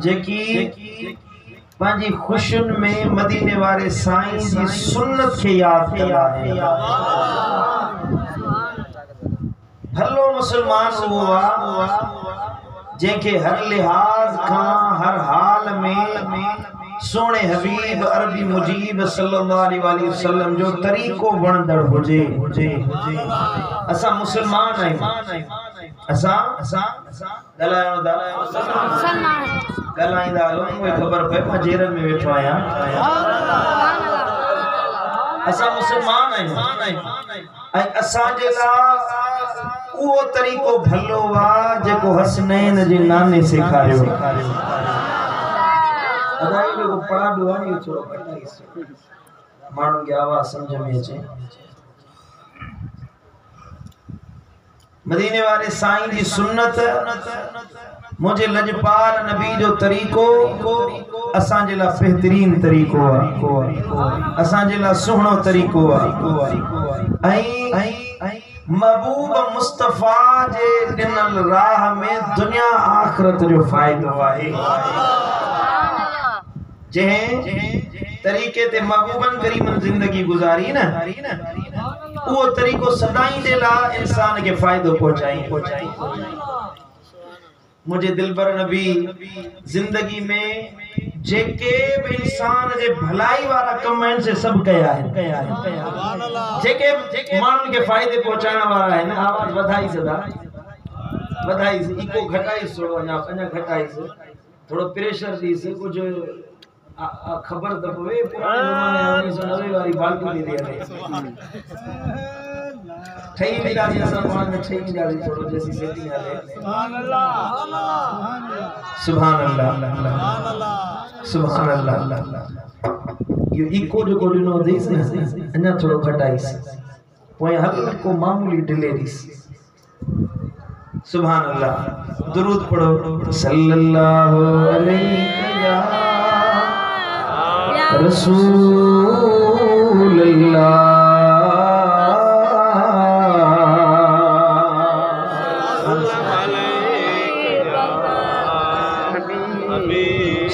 जेकी पंहिंजी खुशियुनि में मदीने वारे साईं जी सुन्नत खे याद कंदा आहिनि। भलो मुसलमान उहो आहे जंहिंखे हर लिहाज खां हर हाल में सोने हबीब अरबी मुजीब सल्लल्लाहु अलैहि वसल्लम जो तरीक़ो वणंदड़ हुजे। असां मुसलमान आहियूं। असां ॻाल्हाईंदा हलो मूंखे ख़बर पए मां जेरनि में वेठो आहियां। असां मुसलमान आहियूं ऐं असांजे लाइ उहो तरीक़ो भलो आहे जेको हसनैन जे नाने सेखारियो। माण्हुनि खे आवाज़ सम्झ में अचे। मदीने वारे साईं जी सुन्नत मुझे लजपाल नबी जो तरीक़ो असांजे लाइ बहितरीन तरीक़ो आहे, असांजे लाइ सुहिणो तरीक़ो आहे ऐं महबूब मुस्तफ़ा जे ॾिनल राह में दुनिया आख़िरत जो फ़ाइदो आहे। जंहिं तरीक़े ते महबूबन करीमन ज़िंदगी गुज़ारी न वो तरीक़ो सदाईं जे लाइ इंसान खे फ़ाइदो पहुचाई। मुझे दिलबर नबी जिंदगी में जेके भी इंसान जे भलाई वाला कम आहिनि से सब कया आहिनि। जेके माण्हुनि खे फ़ाइदे पहुचाइण वारा आहिनि। आवाज़ वधाई सदा वधाई इको घटाई थोड़ो अञा घटाईस थोड़ो प्रेशर ॾीस कुछ खबर त पवे पुराने ज़माने 1990 वारी बालकनी दे ठही मिलाजी असां पाण में ठही मिलाजी थोड़ो जैसी सेटिंग हले। सुभान अल्लाह सुभान अल्लाह सुभान अल्लाह। यो इको जो ॾिनो देस न अञा थोड़ो घटाईस पोइ हल्को मामूली डिले ॾीस। सुभान अल्लाह। दुरूद पढ़ो सल्लल्लाहु अलैहि रसूल अल्लाह।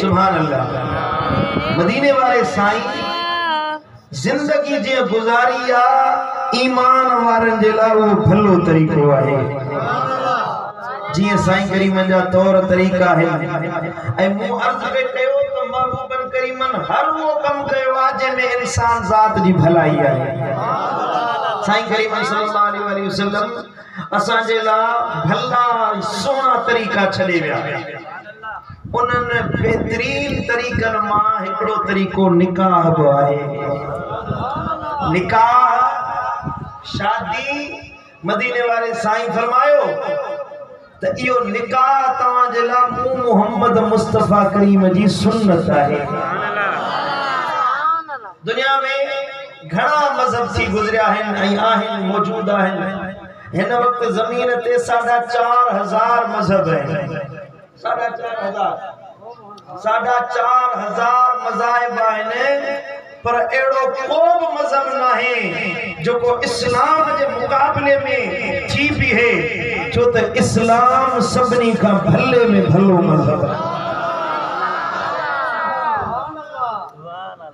सुभान अल्लाह। मदीने वाले साईं जिंदगी जे गुज़ारी आ ईमान वारनि जे लाइ वो भलो तरीक़ो आहे। जीअं साईं करीमन जा तौर तरीक़ा आहिनि ऐं मूं अर्ज़ पे कयो त महबूबन करीमन हर वो कम कयो आहे जंहिंमें इंसान ज़ात जी भलाई आहे। साईं करीमन सल्लल्लाहु अलैहि वसल्लम असांजे लाइ भला सोना तरीक़ा छॾे विया। उन्हनि बेहतरीन तरीक़नि मां हिकिड़ो तरीक़ो निकाह बि आहे। निकाह शादी मदीने वारे साईं फरमायो त इहो निकाह तव्हांजे लाइ मूं मोहम्मद मुस्तफ़ा करीम जी सुन्नत आहे। दुनिया में घणा मज़हब थी गुज़रिया आहिनि ऐं आहिनि मौजूद आहिनि। हिन वक्त ज़मीन ते 4,500 मज़हब आहिनि। 4,500 मज़ाहिब आहिनि पर अहिड़ो को बि मज़हब नाहे जेको इस्लाम जे मुक़ाबले में थी बीहे छो त इस्लाम सभिनी खां भले में भलो मज़हब आहे।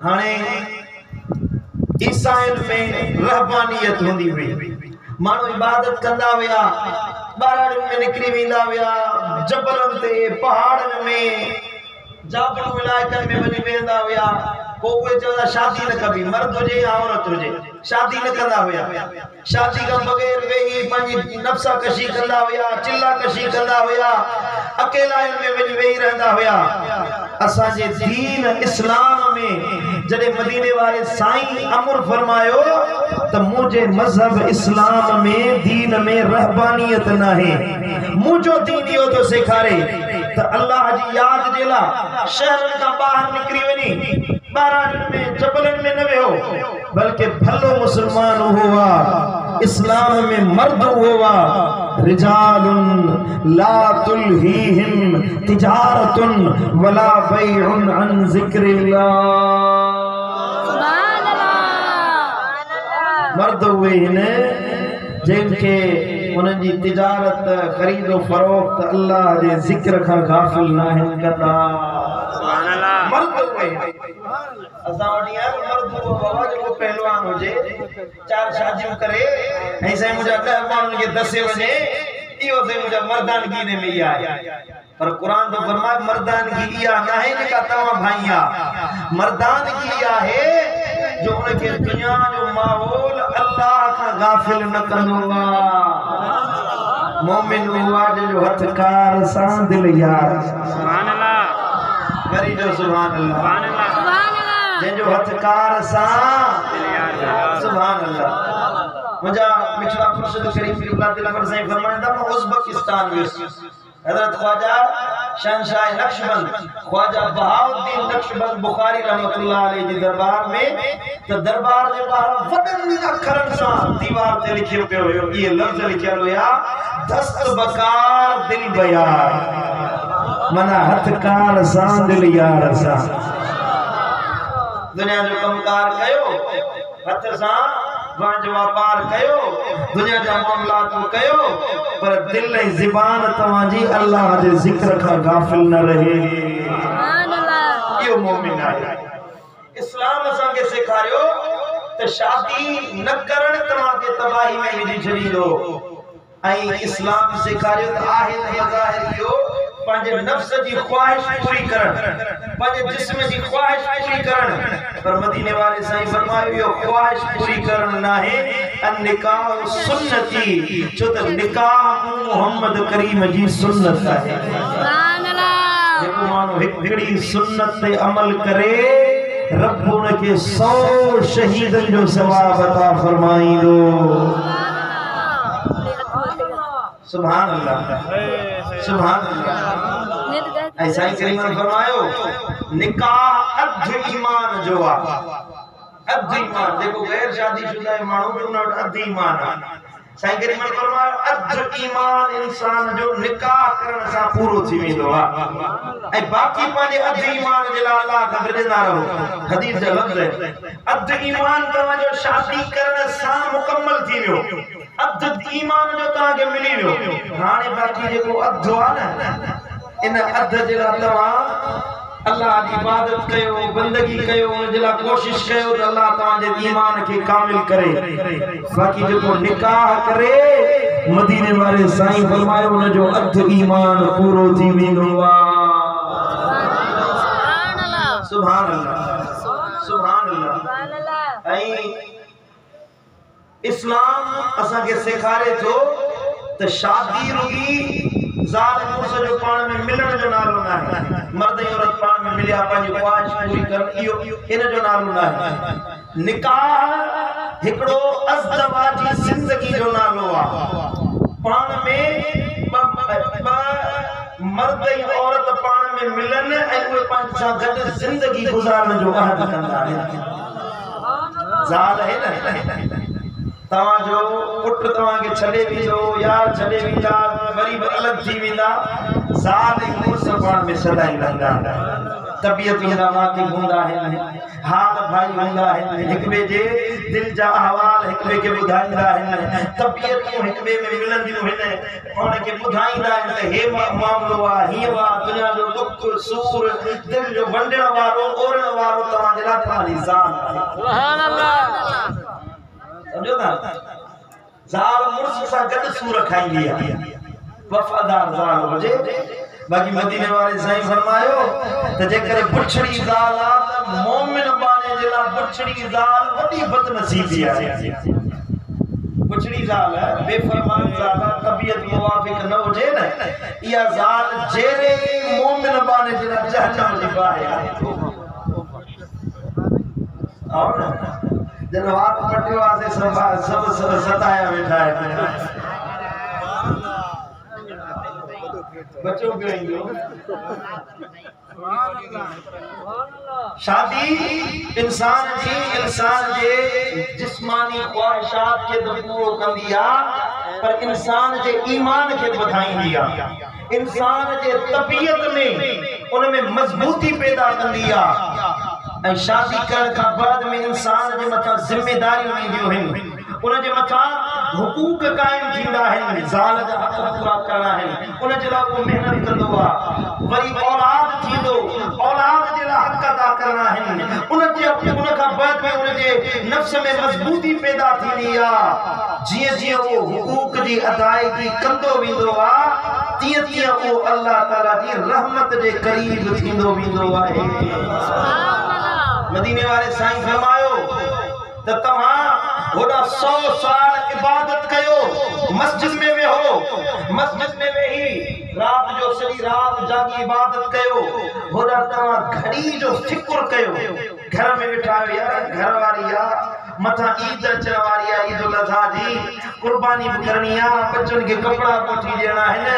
हाणे ईसाइनि में रहबानियत हूंदी हुई। माण्हू इबादत कंदा हुया, ॿारनि में निकिरी वेंदा हुया, जबलनि ते पहाड़नि में जाबलू इलाइक़नि में वञी वेंदा हुया। को कोई चवंदा शादी न कबी, मर्द हुजे या औरत हुजे शादी न कंदा हुया। शादी खां बगैर वेही पंहिंजी नफ़्सा कशी कंदा हुया, चिल्ला कशी कंदा हुया, अकेला में वञी वेही रहंदा हुया। असांजे दीन इस्लाम में जॾहिं मदीने वारे साईं अमर फरमायो त मुंहिंजे मज़हब इस्लाम में दीन में रहबानियत नाहे। मुंहिंजो दीन इहो थो सेखारे त अल्लाह जी याद जे लाइ शहरनि खां ॿाहिरि निकिरी वञी ॿारनि में जबलनि में न वेहो बल्कि भलो मुसलमान हुआ। इस्लाम में मर्द हुआ रिजालुन ला तुलहीहिम तिजारतुन वला बैउन अन ज़िक्रिल्लाह। मर्द हुए हैं जिनके उन्हनि जी तिजारत खरीद फरोख्त अल्लाह जे ज़िक्र खां गाफ़िल न आहिनि कंदा। सुभान अल्लाह। मर्द हुए असां वटि यार मर्द वो बाबा जो पहलवान हुजे 4 शादियूं करे ऐं साईं मुंहिंजा 10 माण्हुनि खे दसे वञे इहो से मुंहिंजा मर्दानगी ने में आहे। पर कुरान तो फरमाए मर्दानगी इहा न आहे जेका तव्हां भाईया, मर्दानगी आहे जो उनखे दुनिया जो माहौल अल्लाह खां गाफ़िल न कंदो आहे। मोमिन हुआ जो हथकार सां दिल यार। सुभान अल्लाह। वरी जो सुभान अल्लाह। सुभान अल्लाह। जंहिंजो हथकार सां दिल यार। सुभान अल्लाह। मुंहिंजा मिठड़ा मुर्शिद शरीफ क़िबला दिल अमर साईं फरमाईंदा मां उज़्बेकिस्तान वियुसि। हज़रत ख्वाजा शहनशाह नक्शबंद ख्वाजा बहाउद्दीन नक्शबंद बुखारी रहमतुल्लाह अलैहि जी दरबार में तो दरबार जे ॿाहिरां वॾनि अखरनि सां दीवार ते लिखियो पियो हुयो, इहे लफ़्ज़ लिखियल हुया दस्त बकार दिल बयार, माना हथकार सां दिल यार सां। दुनिया जो कमकार कयो हथ सां, वांझ वापार कयो, दुनिया जा मामलात कयो, पर दिल ऐं ज़बान तव्हांजी अल्लाह जे ज़िक्र खां गाफ़िल न रहे। सुभान अल्लाह। इहो मोमिन आहे। इस्लाम असांखे सेखारियो त शादी न करण तव्हांखे तबाही में विझी छॾींदो, ऐं इस्लाम सेखारियो त आहे त ज़ाहिर इहो पंहिंजे नफ्स जी ख्वाहिश पूरी करण, पंहिंजे जिस्म जी ख्वाहिश पूरी करण। पर मदीने वाले साईं फरमायो इहो ख्वाहिश पूरी करण न आहे, अन निकाह सुन्नती, छो त निकाह मोहम्मद करीम जी सुन्नत आहे। सुभान अल्लाह। जेको माण्हू हिकड़ी सुन्नत ते अमल करे रब उनखे 100 शहीदन जो सवाब अता फरमाईंदो। सुभान अल्लाह। सुभान अल्लाह। ऐसा ही करीम ने फरमायो निकाह अध ईमान जो आ, अध ईमान जेको गैर शादीशुदा माण्हू जो उन वटि अध ईमान आ। साईं करीम ने फरमायो अध ईमान इंसान जो निकाह करण सां पूरो थी वेंदो आ, ऐं बाक़ी पंहिंजे अध ईमान जे लाइ अल्लाह खां विरंदा रहो। हदीस जा लफ़्ज़ अध ईमान तव्हांजो शादी करण सां मुकम्मल थी वियो, अध ईमान जो तव्हांखे मिली वियो। हाणे बाक़ी जेको अध आहे न, इन अध जे लाइ तव्हां अल्लाह जी इबादत कयो, बंदगी कयो, उन जे लाइ कोशिश कयो त अल्लाह तव्हांजे ईमान खे कामिल करे। बाक़ी जेको निकाह करे मदीने वाले साईं फरमायो उन जो अध ईमान पूरो थी वेंदो आहे। सुभान अल्लाह। सुभान अल्लाह। ऐं इस्लाम असांखे सेखारे थो त शादी रुगी ज़ाल मुर्स जो पाण में मिलण जो नालो न आहे, मर्द ऐं औरत पाण में मिलिया पंहिंजी ख्वाहिश पूरी करण इहो इन जो नालो न आहे। निकाह हिकिड़ो अज़दवाजी ज़िंदगी जो नालो आहे। पाण में मर्द ऐं औरत पाण में मिलनि ऐं उहे पंहिंजे सां गॾु ज़िंदगी गुज़ारण जो अहद कंदा आहिनि। ज़ाल आहे न, तव्हांजो पुट तव्हांखे छॾे वेंदो, यार छॾे वेंदा, वरी बि अलॻि थी वेंदा, ज़ाल ऐं मुड़ुस पाण में सदाईं रहंदा। तबियत हूंदा वाक़िफ़ हूंदा आहिनि, हाल भाई हूंदा आहिनि, हिक ॿिए जे दिल जा अहवाल हिक ॿिए खे ॿुधाईंदा आहिनि, तबियतूं हिक ॿिए में मिलंदियूं आहिनि, पाण खे ॿुधाईंदा आहिनि त हे मामलो आहे, हीअं आहे, दुनिया जो दुख सूर दिल जो वंडण वारो ओरण वारो तव्हांजे लाइ तव्हांजी ज़ाल आहे। सुभान अल्लाह। समझो ना, ज़ाल मुर्स सां गॾु सूर खाईंदी आहे, वफ़ादार ज़ाल हुजे। बाक़ी मदीने वाले साईं फरमायो त जेकर पुछड़ी ज़ाल आहे त मोमिन बाने जे लाइ पुछड़ी ज़ाल वॾी बदनसीबी आहे। पुछड़ी ज़ाल बेफ़रमान ज़ाल तबियत मुवाफ़िक़ न हुजे न, इहा ज़ाल जहिड़े मोमिन बाने जे लाइ जहन्नम जी बाहि आहे। और जन वात पटियो आहे सब सताया वेठा है बच्चों के शादी इंसान जे जिस्मानी ख्वाहिशात के तो पूरो कंदी आहे, पर इंसान जे ईमान के वधाईंदी आहे, इंसान जे तबियत में उन में मजबूती पैदा कंदी आहे। ऐं शादी करण खां बाद में इंसान जे मथां जिम्मेदारियूं ईंदियूं आहिनि, उन जे मथां हुकूक कायम थींदा आहिनि, ज़ाल जा हक़ पूरा करणा आहिनि, उन जे लाइ उहो महिनत कंदो आहे। वरी औलाद थींदो, औलाद जे लाइ हक़ अदा करणा आहिनि, उन खां बाद में उन जे नफ़्स में मज़बूती पैदा थींदी आहे। जीअं जीअं उहो हुकूक जी अदायगी कंदो वेंदो आहे, तीअं तीअं उहो अल्लाह ताला जी रहमत जे क़रीब थींदो वेंदो आहे। मदीने वाले साईं फरमायो त तव्हां होॾा 100 साल इबादत कयो, मस्जिद में वेहो, मस्जिद में वेही रात जो सॼी रात जागी इबादत कयो, होॾा तव्हां घड़ी जो फिक्र कयो। घर में वेठा आहियो यार, घर वारी आहे, मथा ईद अचण वारी आहे, ईद उल अज़हा जी कुर्बानी भी करणी आहे, बच्चनि खे कपड़ा कोठी ॾियणा आहिनि,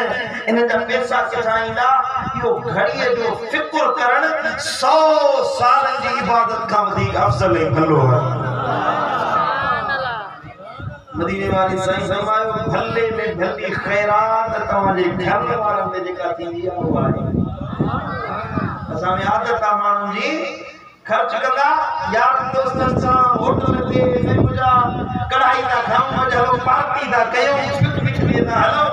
इन जा पैसा किथां ईंदा? इहो घड़ीअ जो फिक्र करण 100 सालनि जी इबादत खां वधीक अफ़ज़ल ऐं भलो आहे। मदीने वाले साईं फरमायो भले में भली ख़ैरात तव्हांजे घर वारनि में जेका थींदी आहे उहा आहे। असां में आदत आहे माण्हुनि जी खर्च कंदा यार दोस्तनि सां होटल ते मुंहिंजा कढ़ाई था खाऊं, अॼु हलो पार्टी था कयूं, पिकनिक ते था हलो,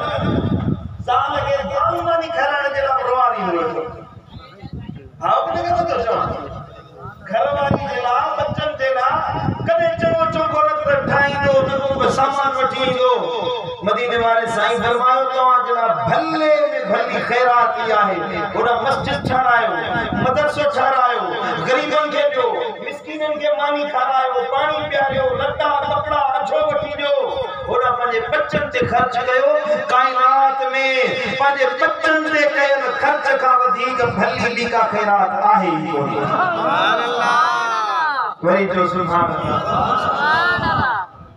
ज़ाल खे दाल खाराइण जे लाइ परवाह न वेठो। हा उन खे नथो चवां, घर वारी जे लाइ, बच्चनि जे लाइ कॾहिं चङो चोखो न ठाहींदो, न को सामान वठी ईंदो। मदीने वाले साईं फरमायो तव्हां जे लाइ भले में भली ख़ैरात ई आहे। होॾा मस्जिद ठारायो, मदरसो ठारायो, ग़रीबनि खे ॾियो, मिस्कीननि खे मानी खारायो, पाणी पियारियो, लटा कपड़ा अछो वठी ॾियो, होॾा पंहिंजे बच्चनि ते ख़र्च कयो। काइनात में पंहिंजे बच्चनि ते कयल ख़र्च खां वधीक भली ॿी का ख़ैरात आहे ई कोन्हे। सुभान अल्लाह, वरी जो सुभान अल्लाह,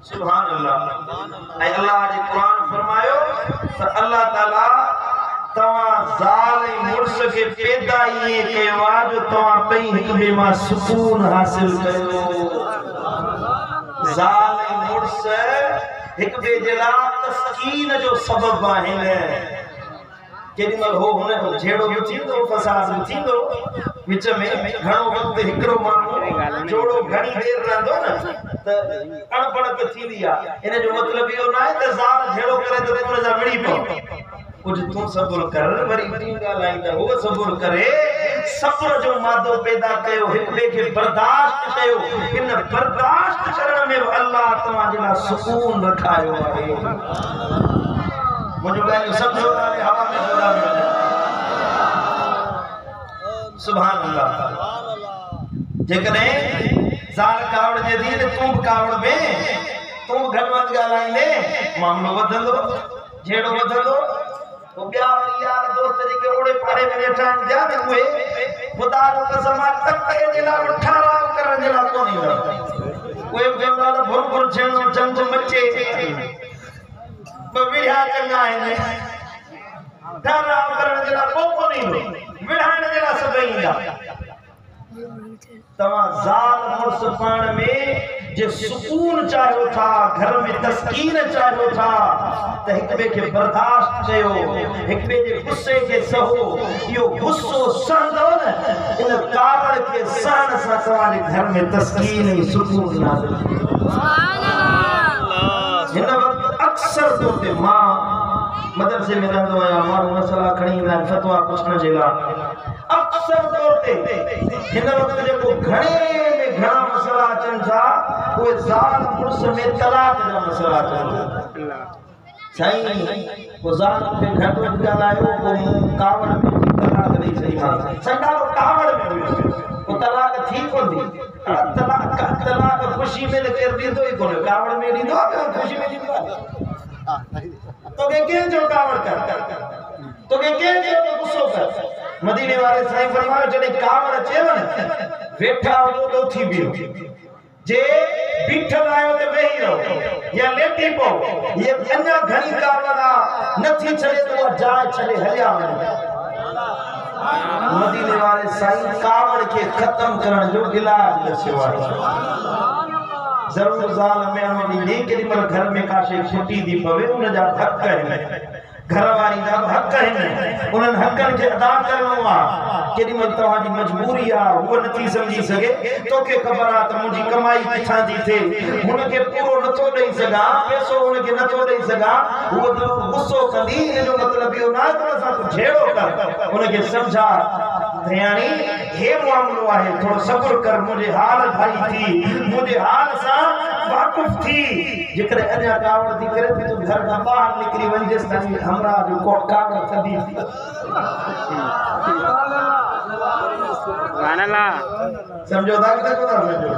सुभान अल्लाह। ऐं अल्लाह जे क़ुरान फरमायो त अल्लाह ताला तव्हां ज़ाल ऐं मुड़स खे पैदा ईअं कयो आहे जो तव्हां ॿई हिक ॿिए मां सुकून हासिल कयो। ज़ाल ऐं मुड़स हिक ॿिए जे लाइ तस्कीन जो सबब आहिनि। केॾी महिल हो हुन झेड़ो बि थींदो, फसाद बि थींदो, विच में घणो वक़्तु हिकिड़ो माण्हू जोड़ो घणी देर रहंदो न त अणबणत थींदी आहे। इन जो मतिलबु इहो न आहे त ज़ाल झेड़ो करे त हुन जा विड़ी पओ, कुझु तूं सबुर कर, वरी ॿी ॻाल्हि त उहो सबुर करे, सब्र जो मादो पैदा कयो, हिक ॿिए खे बर्दाश्त कयो। इन बर्दाश्त करण में अल्लाह तव्हां जे लाइ सुकून रखायो आहे। मुझे ॻाल्हियूं सम्झो वारे हवा में जोड़ा मिले। सुभान अल्लाह। जेकॾहिं ज़ाल कावड़ जे दी त तूं बि कावड़ में, तूं बि घटि वधि ॻाल्हाईंदे, मामलो वधंदो, झेड़ो वधंदो। पोइ ॿिया वरी यार दोस्त जेके ओड़े पाड़े में वेठा आहिनि ॿिया न, उहे ख़ुदा जो कसम आहे तकड़े जे लाइ ठहराव करण जे लाइ कोन ईंदा। उहे बि चवंदा त भुर थियणो, जंग मचे, विढ़िया चङा आहिनि, ठहराव करण जे लाइ को कोन ईंदो, विढ़ाइण जे लाइ सभई ईंदा। तव्हां ज़ाल मुड़स पाण में जे सुकून चाहियो था, घर में तस्कीन चाहियो था, त हिक ॿिए खे बर्दाश्त कयो, हिक ॿिए जे गुस्से खे सहो। इहो गुस्सो सहंदो न, इन कावड़ खे सहण सां तव्हांजे घर में तस्कीन ऐं सुकून नाज़िल थींदो। हिन वक़्तु अक्सर तौर ते मां मदरसे में रहंदो आहियां, माण्हू मसला खणी ईंदा आहिनि फतवा पुछण जे लाइ। अक्सर तौर ते हिन वक़्तु जेको घणे में घणा मसला अचनि था, उहे ज़ाल मुड़स में तलाक जा मसला अचनि था। साईं पोइ ज़ाल खे घटि वधि ॻाल्हायो, पोइ कावड़ में तलाक ॾेई छॾीमांसि, संडालो कावड़ में हुयुसि, पोइ तलाक थी कोन थी। तलाक ख़ुशी में त केरु ॾींदो ई कोन्हे, कावड़ में ॾींदो आहे, ख़ुशी में ॾींदो आहे। तोखे केरु चयो कावड़ कर, तोखे केरु चयो त गुस्सो कर? मदीने वाले साईं फरमायो जॾहिं कावड़ अचेव न, वेठा हुजो त उथी बीहो, जे बीठल आहियो त वेही रहो या लेटी पओ। ये अञा घणी कावड़ आहे, नथी छॾे त उहा जाइ छॾे हलिया वञे। मदीने वाले साईं कावड़ के खत्म करण जो इलाज दस्यो आहे। जरूर ज़ाल में ॾींदी, केॾी महिल घर में का शइ छुटी थी पवे, उन जा हक़ आहिनि, घरवारी जा हक आहिनि उन्हनि हकनि खे अदा करणो आहे केॾी महिल तव्हांजी मजबूरी आहे उहा नथी सम्झी सघे तोखे ख़बर आहे त मुंहिंजी कमाई किथां थी थिए हुनखे पूरो नथो ॾेई सघां पैसो हुनखे नथो ॾेई सघां उहो गुस्सो कंदी इन जो मतिलबु इहो न आहे त असां तूं झेड़ो कर हुनखे सम्झा दयानी हे मामलो आहे थोरो सब्र कर मुंहिंजे हाल भाई थी मुंहिंजे हाल सां वाक़ुफ़ थी जेकॾहिं अञा कावड़ थी करे तूं घर खां ॿाहिरि निकिरी वञिजेस ताईं हमरा जो कावड़ थदी समझो था कि कोन समझो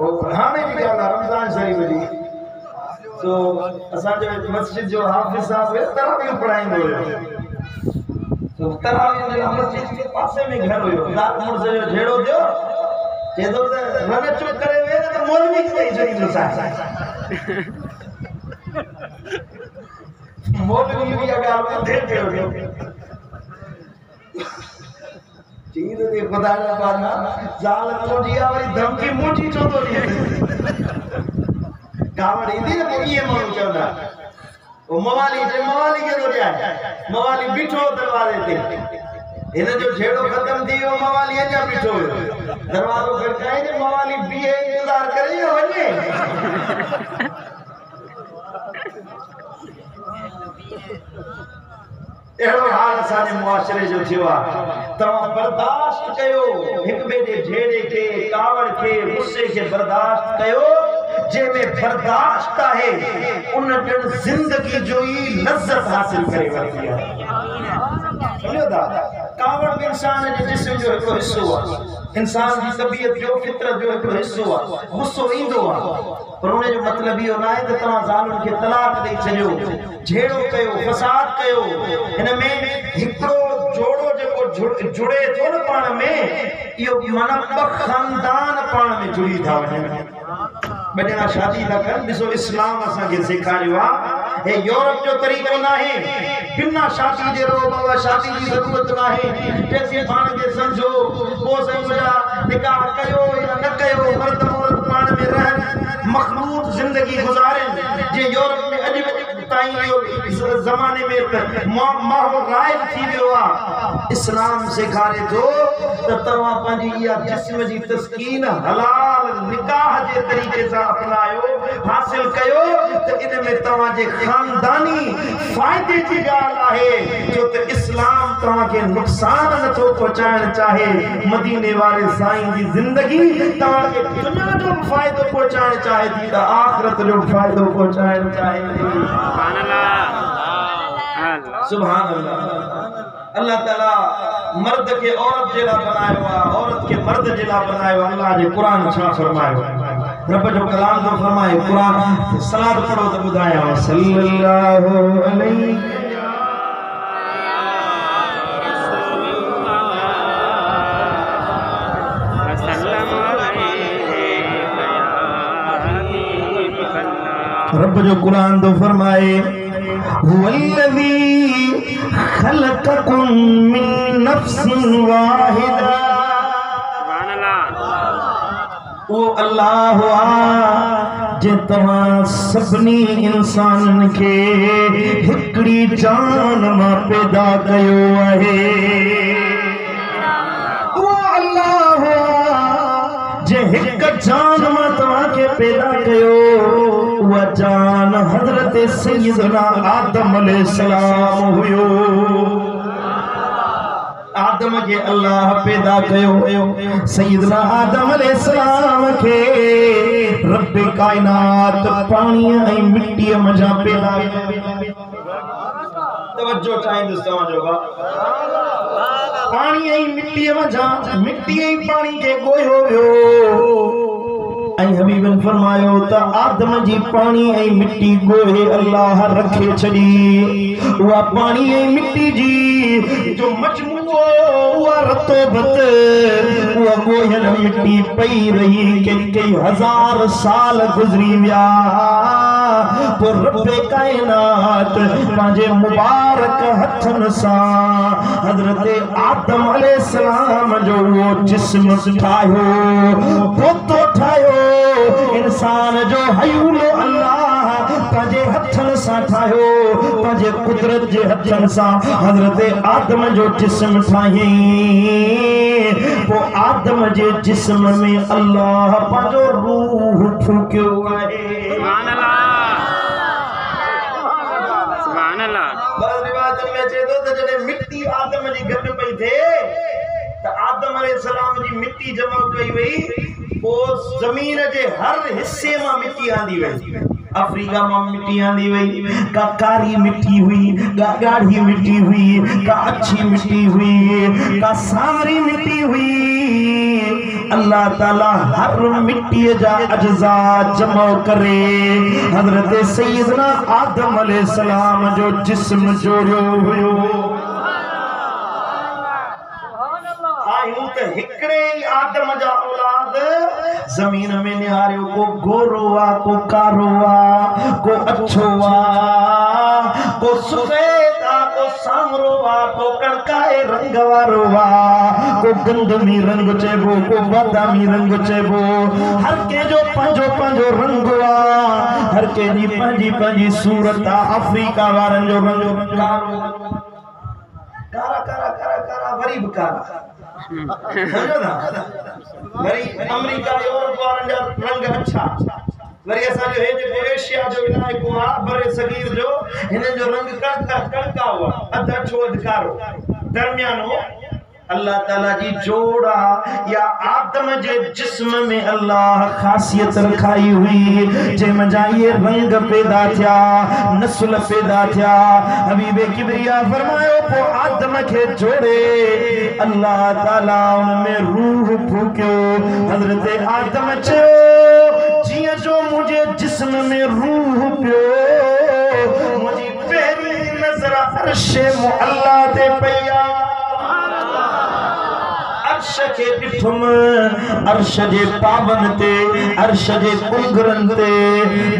ओ हाणे जी ॻाल्हि आहे रमज़ान शरीफ़ जी तो असांजे मस्जिद जो हाफ़िज़ साहब तरावी पढ़ाईंदो हुयो तो तरावी जे मस्जिद के पासे में घर हुयो रात मुर्ज़ जो झेड़ो थियो चेतो त रन चुप करे वे त मौलवी कई छॾींदो साईं मौलवी भी ॻाल्हि ॿुधे पियो चीज दे खुदा जा पाना ज़ाल तुंहिंजी आहे वरी धमकी मुंहिंजी छो थो ॾिए कावड़ ईंदी न पोइ इहे माण्हू चवंदा वो मवाली खे थो ॾियां मवाली बीठो दरवाज़े ते हिन जो झेड़ो ख़तम थी वियो मवाली अञा बीठो हुयो दरवाज़ो खड़काए त मवाली बीहे इंतज़ार करे या वञे एड़ो हाल असांजे मुआशरे जो थियो आहे तव्हां बर्दाश्त कयो हिक ॿिए जे झेड़े खे कावड़ खे गुस्से खे बर्दाश्त कयो जंहिंमें बर्दाश्त आहे उन ॼण ज़िंदगी जो ई लज़्ज़त हासिल करे वरिती आहे समझो था कावड़ बि इंसान जे जिस्म जो हिकिड़ो हिस्सो आहे इंसान जी तबियत जो फितरत जो हिकिड़ो हिस्सो आहे गुस्सो ईंदो आहे पर उन जो मतिलबु इहो न आहे त तव्हां ज़ालुनि खे तलाक ॾेई छॾियो झेड़ो कयो फसाद कयो हिन में हिकिड़ो जोड़ो जेको जुड़े थो न पाण में इहो माना ॿ ख़ानदान पाण में जुड़ी था वञनि ॿ ॼणा शादी था कनि ॾिसो इस्लाम असांखे सेखारियो आहे हे यूरोप जो तरीक़ो न आहे बिना शादी जे रहो बाबा शादी जी ज़रूरत न आहे जेसीं पाण खे सम्झो पोइ साईं मुंहिंजा निकाह कयो या न कयो मर्द औरत पाण में रहनि मखलूत ज़िंदगी गुज़ारनि जे यूरोप में अॼु ताईं इहो ज़माने में माहौल राइज थी वियो आहे इस्लाम सेखारे थो त तव्हां पंहिंजी इहा जिस्म जी तस्कीन हलाल निकाह जे तरीक़े सां अपनायो हासिल कयो त इन में तव्हांजे ख़ानदानी फ़ाइदे जी ॻाल्हि आहे छो त इस्लाम तव्हांखे नुक़सान नथो पहुचाइण चाहे मदीने वारे साईं जी ज़िंदगी तव्हांखे दुनिया जो बि फ़ाइदो पहुचाइण चाहे थी त आख़िरत जो बि फ़ाइदो पहुचाइण चाहे थी सुभान अल्लाह अल्लाह ताला मर्द के औरत जेला बनायो आ औरत के मर्द जेला बनायो अल्लाह जे कुरान छा फरमायो रब जो कलाम तो फरमाए कुरान सलात पढ़ो तो बुधाया सल्लल्लाहु अलैहि रब जो कुरान तो फरमाए हुवल्लज़ी खलक़कुम मिन नफ्सिन वाहिदा सुभान अल्लाह ओ अल्लाह जे तव्हां सभिनी इंसानन खे हिकड़ी जान मां पैदा कयो आहे ओ अल्लाह जे हिक जान मां तव्हांखे पैदा कयो उहा जान हज़रत सैयदना आदम अलैहिस्सलाम हुयो आदम के अल्लाह पैदा कयो सैयदना आदम अलैहिस्सलाम के रब कायनात पानी ऐं मिट्टी मजा पैदा तवज्जो चाहिंदुसि तव्हांजो पानी ऐं मिट्टी मजा मिट्टी ऐं पानी के ॻोयो वियो ऐं हबीबन फरमायो त आदम जी पानी ऐं मिट्टी ॻोहे अल्लाह रखे छॾी उहा पानी ऐं मिट्टी जी जो मजमूओ उहा रतोबत उहा ॻोहियल मिट्टी पई रही कई हज़ार साल गुज़री विया पोइ रब कायनात पंहिंजे मुबारक हथनि सां हज़रत आदम अलैहिस्सलाम जो उहो जिस्म ठाहियो पोतो ठाहियो इंसान जो हयूलो अल्लाह पंहिंजे हथन सां ठाहियो पंहिंजे कुदरत जे हथन सां हज़रत आदम जो जिस्म ठाहियईं पोइ आदम जे जिस्म में अल्लाह पंहिंजो रूह फूकियो आहे सुभान अल्लाह सुभान अल्लाह बस रिवायत में चए थो त जॾहिं मिट्टी आदम जी गॾु पई थिए त आदम अलैहिस्सलाम जी मिट्टी जमा कई वई पोइ ज़मीन जे हर हिस्से मां मिट्टी आंदी वई अफ्रीका में मिट्टी आंदी वई का कारी मिट्टी हुई का गाढ़ी मिट्टी हुई का अच्छी मिट्टी हुई का सांवरी मिट्टी हुई अल्लाह ताला हर मिट्टी जा अज्जा जमा करे हजरत सैयदना आदम अलैहिस्सलाम जो जिस्म जोड़ियो हुयो हिकड़े आदम जा औलाद जमीन में निहारियो को गोरो आ को कारो आ को अच्छो आ को सफेद आ को सांवरो आ को कड़काए रंग वारो आ को गंदमी रंग चेबो को बादामी रंग चेबो हर के जो पंजो पंजो रंग आ हर के जी पंजी पंजी सूरत आ अफ्रीका वारन जो रंग कारो कारा कारा कारा कारा वरी बकारा समझो ना वरी अमेरिका यूरोप वारन जा रंग अच्छा वरी असा जो हे जो एशिया जो इलाइको आ बरे सगीर जो हिन जो रंग कड़का हुआ अध अछो अध कारो दरमियानो अल्लाह ताला जी जोड़ा या आदम जे जिस्म में अल्लाह खासियत रखाई हुई जे मजा ये रंग पैदा थिया नस्ल पैदा थिया हबीबे किबरिया फरमायो पो आदम के जोड़े अल्लाह ताला उनमें रूह फूकियो हजरत आदम चो जिया जो मुझे जिस्म में रूह पियो मुझे पहली नजर अर्श मुअल्ला ते पया अर्श के डिठुम अर्श जे पावन ते अर्श जे कुलगरन ते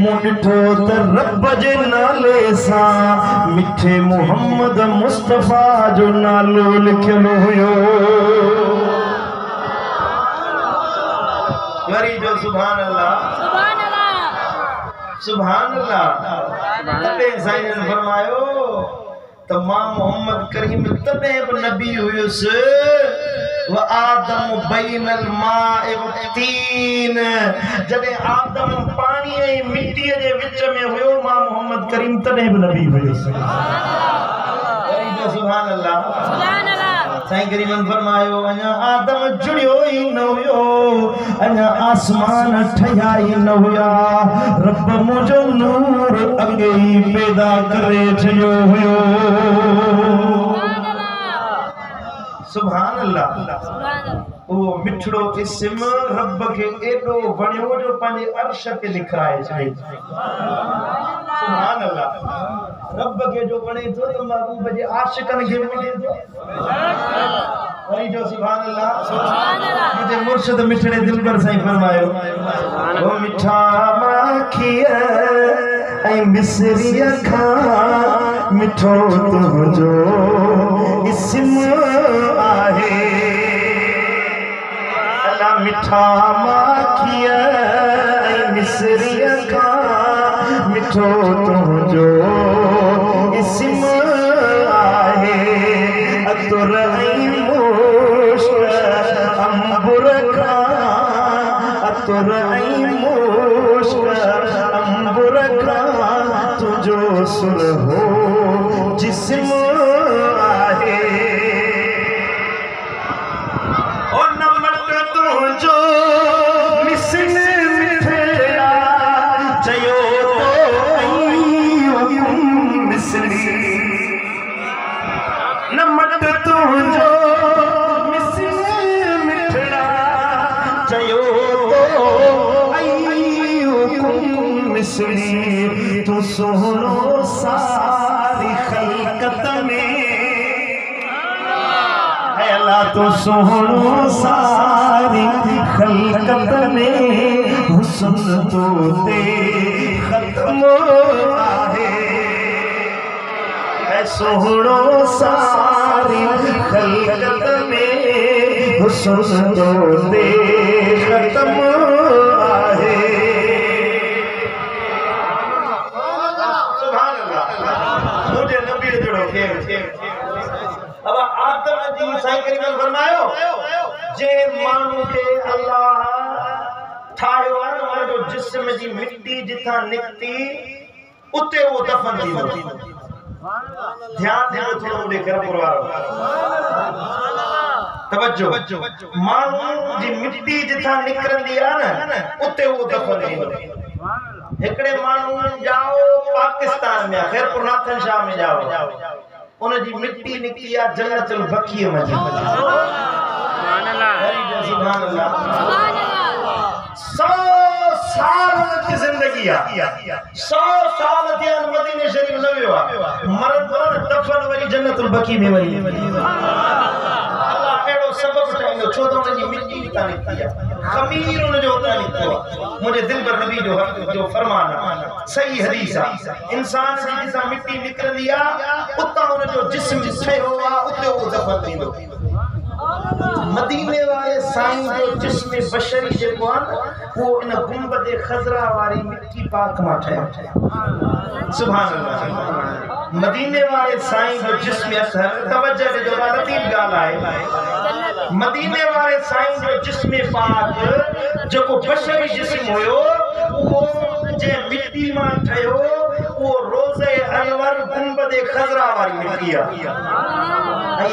मूं डिठो त रब जे नाले सां मिठे मोहम्मद मुस्तफा जो नालो लिखियलु हुयो वरी जो सुभान अल्लाह सुभान अल्लाह सुभान अल्लाह तॾहिं साईं फरमायो त मां मोहम्मद करीम तॾहिं बि नबी हुयुसि व आदम बैनल माए तीन जॾहिं आदम पानी ऐं मिट्टी जे विच में हुयो मां मोहम्मद करीम तॾहिं बि नबी हुयुसि सुभान अल्लाह सुभान अल्लाह साईं करीमन फरमायो अञा आदम जुड़ियो ई न हुयो अञा आसमान ठहिया ई न हुया रब मुंहिंजो नूर अॻे ई पैदा करे छॾियो हुयो सुभान अल्लाह वो मिठड़ो इस्म रब के एडो वणियो जो पंहिंजे अर्श ते लिखाए छॾे सुभान अल्लाह रब के जो वणे थो त महबूब जे आशिकन खे मिले थो वरी जो सुभान अल्लाह मुझे मुर्शिद मिठड़े दिल पर साईं फरमायो ओ मिठा माखिया ऐ मिसरिया खा मिठो तुंहिंजो इस्म आहे अल्लाह मिठा माखिया ऐ मिसरिया खा मिठो तुंहिंजो इस्म आहे अतुर ऐं मुश्क अंबुर खा अतुर ऐं मुश्क अंबुर खा तुंहिंजो सुलहो जिस्म आहे ओ नमक तुंहिंजो मिसल मिठड़ा चयो नमक तुंहिंजो मिसल मिठड़ा चयो मिसरी तू सोहणो सारी खलकत में है अल्लाह तू सोहणो सारी खलकत में हुस्न तो ते खत्म आहे सोहणो सारी खलकत में हुस्न तो ते खत्म आहे जी साईं करीम फरमायो जे मानू के अल्लाह ठायो है न जो जिस्म जी मिट्टी जिथा निकती उते वो दफन थींदो ध्यान दे थोड़ो उडे घर परिवार तवज्जो मानू जी मिट्टी जिथा निकरंदी आ न उते वो दफन थींदो एकड़े मानू जाओ पाकिस्तान में खैरपुर नाथन शाह में जाओ उन जी मिट्टी निकली आ जन्नतुल बकी में सुभान अल्लाह 100 साल की जिंदगी आ 100 साल थियन मदीने शरीफ न वियो मरन दफन वरी जन्नतुल बकी में वरी अल्लाह एड़ो सबब ठाइंदो छो तो उन जी मिट्टी निकता निकती आ खमीर उन जो उता निकतो मुझे दिल पर नबी जो फरमान सही हदीस आ इंसान जी जिसा मिट्टी निकरंदी आ उता उन जो जिस्म ठयो आ उते वो दफन थींदो मदीने वाले साईं जो जिस्म बशरी जेको आ वो इन गुंबद खजरा वाली मिट्टी पाक मां ठया सुभान अल्लाह मदीने वाले साईं जो जिस्म अथर तवज्जो जो लतीफ गाल है मदीने वाले साईं जो जिस्म पाक जेको बशरी जिस्म होयो वो जे मिट्टी मां ठयो वो रोज़े अनवर गुंबद खजरा वाली मिट्टी आ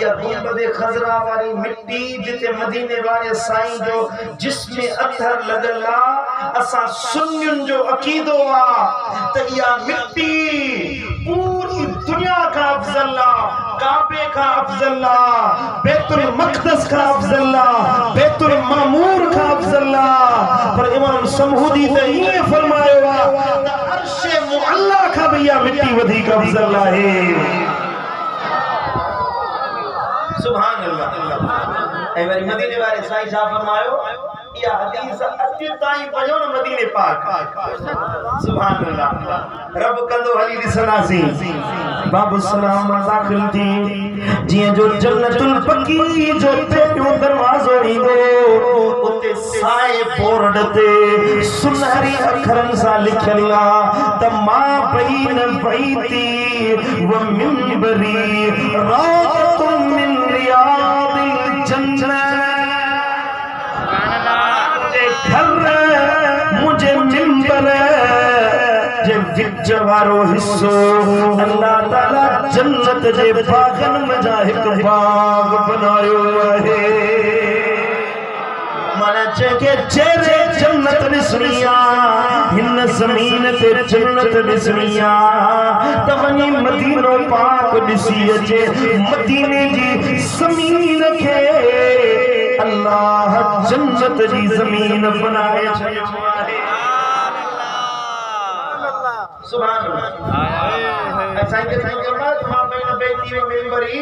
या गुंबद खजरा वाली मिट्टी जिते मदीने वाले साईं जो जिस्म अथर लगला असा सुन्नियुन जो अकीदो आ त या मिट्टी पूरी दुनिया का अफजल आ काबे का अफजल आ बैतुल मक़दस का अफजल आ बैतुल मामूर का अफजल आ पर इमाम समहूदी ते ये फरमायो आ त अर्श मुअल्ला का भैया मिट्टी वधिक अफजल आहे सुभान अल्लाह ए वरी मदीने वाले साईं साहब फरमायो या हदीस अति ताई पजो न मदीने पाक सुभान अल्लाह रब कंदो हली दिसनासी बाबू सलाम दाखिल थी जिए जो जन्नतुल बकी जो पेटो दरवाजो ईंदो उते साए बोर्ड ते सुनहरी अखरन सा लिखल आ त मां बैन बैती व मिंबरी रातुन मिन रियादिल जन्नत मुझे मिंबर जे विच वारो हिस्सो अल्लाह ताला जन्नत जे बागन में जा एक बाग बनायो है माना के चेरे जन्नत दिसनिया हिन ज़मीन ते जन्नत दिसनिया तवनी मदीनो पाक दिसी अचे मदीने जी ज़मीन के अल्लाह जन्नत जी ज़मीन बनाए छयो आहे सुभान अल्लाह साईं के मां बैन बैती व मिंबरी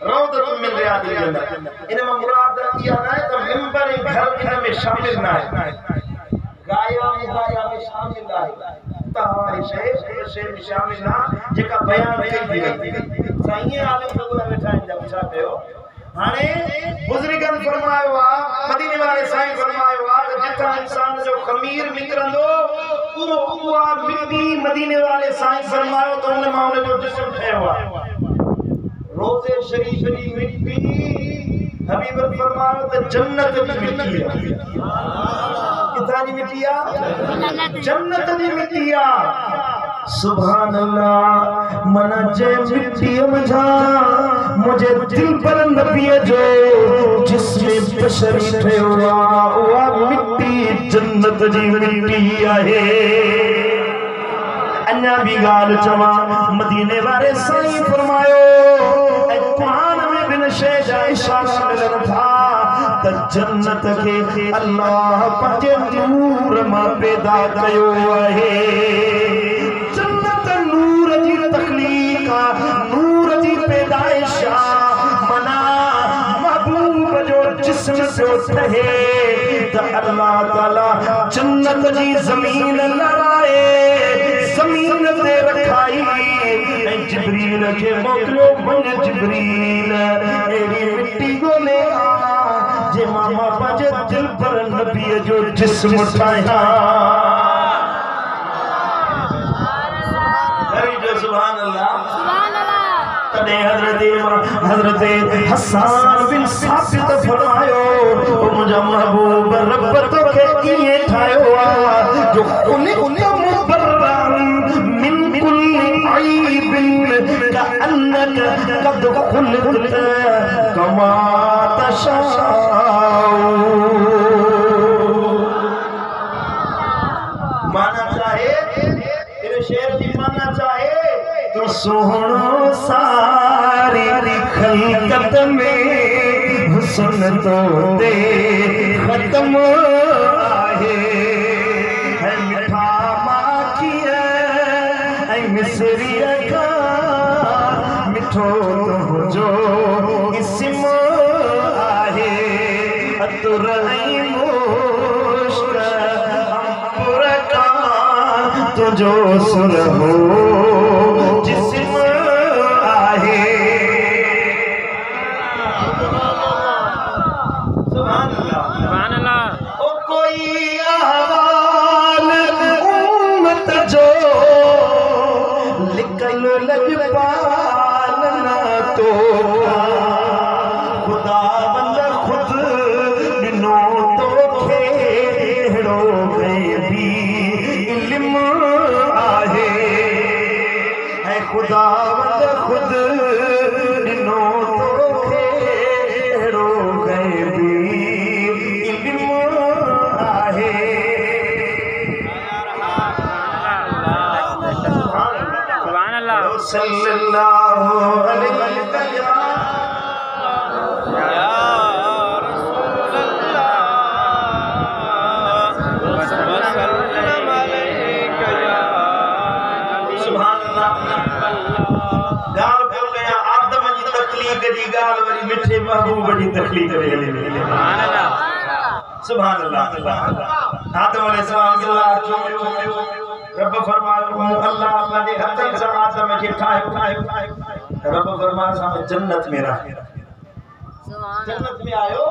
रौदतुन मिन रियादिल जन्नत इन में मुराद इया ना त मिंबर घर में शामिल ना है गाया में शामिल ना है तहारी शेख में शामिल ना जेका बयान कई थी साईं आलम सगुला बैठा जब छा कयो हाने बुजुर्गन फरमायो आ मदीने वाले साईं फरमायो आ जिथा इंसान जो खमीर निकरंदो उआ मिट्टी मदीने वाले साईं फरमायो तो उन मां जो जिस्म ठयो आ रोज़े शरीफ जी मिट्टी हबीब फरमायो तो जन्नत की मिट्टी है किथा जी मिट्टी आ जन्नत की मिट्टी आ सुभान अल्लाह मना जे मिट्टी मझा मुझे दिल पर नबी जो जिसमें बशरी ठयो आ वा मिट्टी जन्नत जी मिट्टी आहे अन्या भी गाल चवा मदीने वाले साईं फरमायो ए कुरान में बिन शे जा इशारा मिलन था त जन्नत के अल्लाह पंजे नूर मां पैदा कयो आहे नूर जी पैदाइश मना महबूब जो जिस्म से ठहे त अल्लाह ताला जन्नत जी जमीन लड़ाए जमीन ते रखाई ऐ जिब्रील के मोकलियो मन जिब्रील एड़ी मिट्टी गोले जे मामा पंहिंजे दिल पर नबी जो जिस्म ठाया सुभान अल्लाह तने हजरत हजरत हसन बिन साबित फरमायो मुझा महबूब रब तो के कीअं ठाहियो आहे जो खुलिक़त मुबर्रअन मिन कुल्ली ऐबिन कअन्नक क़द खुलिक़त कमा तशाउ। माना चाहे तेरे शेर की माना चाहे तो सोहणो सारी खलकत में हुस्न तो दे खत्म आहे है मिठा माखिया ऐ मिसरी का मिठो तो जो इसम आहे अतुर ऐ मुश्क अंबर का तुझो सुर हो जिस्म आहे। सुभान अल्लाह। ओ कोई अहवाल उम्मत जो लिखल लजपाल ना तो खुदा बंद खुद दिनो तो खेड़ो गैबी इल्म आहे है खुदा बंद खुद दिनो तो खेड़ो गैबी इल्म आहे। सुभान अल्लाह सल्लल्लाहु अलैहि वसल्लम। गाल वरी मिठे महबूब जी तकलीफ करे। सुभान अल्लाह सुभान अल्लाह। आदम अलैहिस्सलाम रब फरमायो अल्लाह अपने हथन से आदम के ठायो रब फरमाया सामे जन्नत में रह। जन्नत में आयो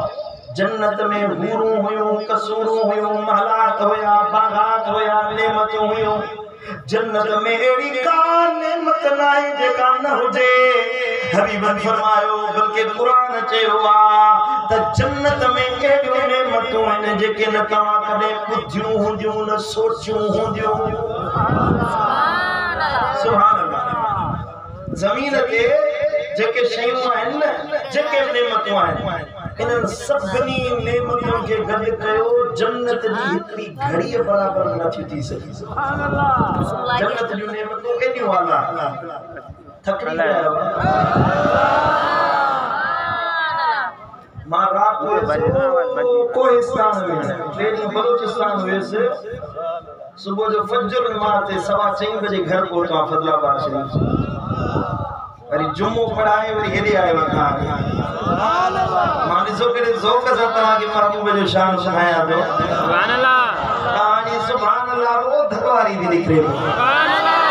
जन्नत में हूरूं हुयो कसूरूं हुयो महलात होया बागात होया नेमतूं हुयो। जन्नत में एड़ी का नेमत नाई जेका न हुजे। हबीब फरमायो बल्कि कुरान चयो आ त जन्नत में एड़ियूं नेमतूं आहिनि जेके न तव्हां कॾहिं ॿुधियूं हूंदियूं न सोचियूं हूंदियूं। सुभान अल्लाह। ज़मीन ते जेके शयूं आहिनि न जेके नेमतूं आहिनि इन्हनि सभिनी नेमतुनि खे गॾु कयो जन्नत जी हिकिड़ी घड़ीअ बराबरि नथी थी सघे। जन्नत जूं नेमतूं एॾियूं आला थकड़ी आयो। मां रात कोहिस्तान में ट्रेनिंग बलूचिस्तान हुयसि। सुबह जो फजर नमाज ते 4:15 बजे घर पहुता फजलाबाद शरीफ। वरी जुम्मो पढ़ाए वरी हेॾे आयो था। मां ॾिसो केॾे ज़ौक़ सां तव्हांखे महबूब जो शान सुणायां थो। सुभान अल्लाह। कहानी सुभान अल्लाह वो धरवारी थी निकिरे। सुभान अल्लाह।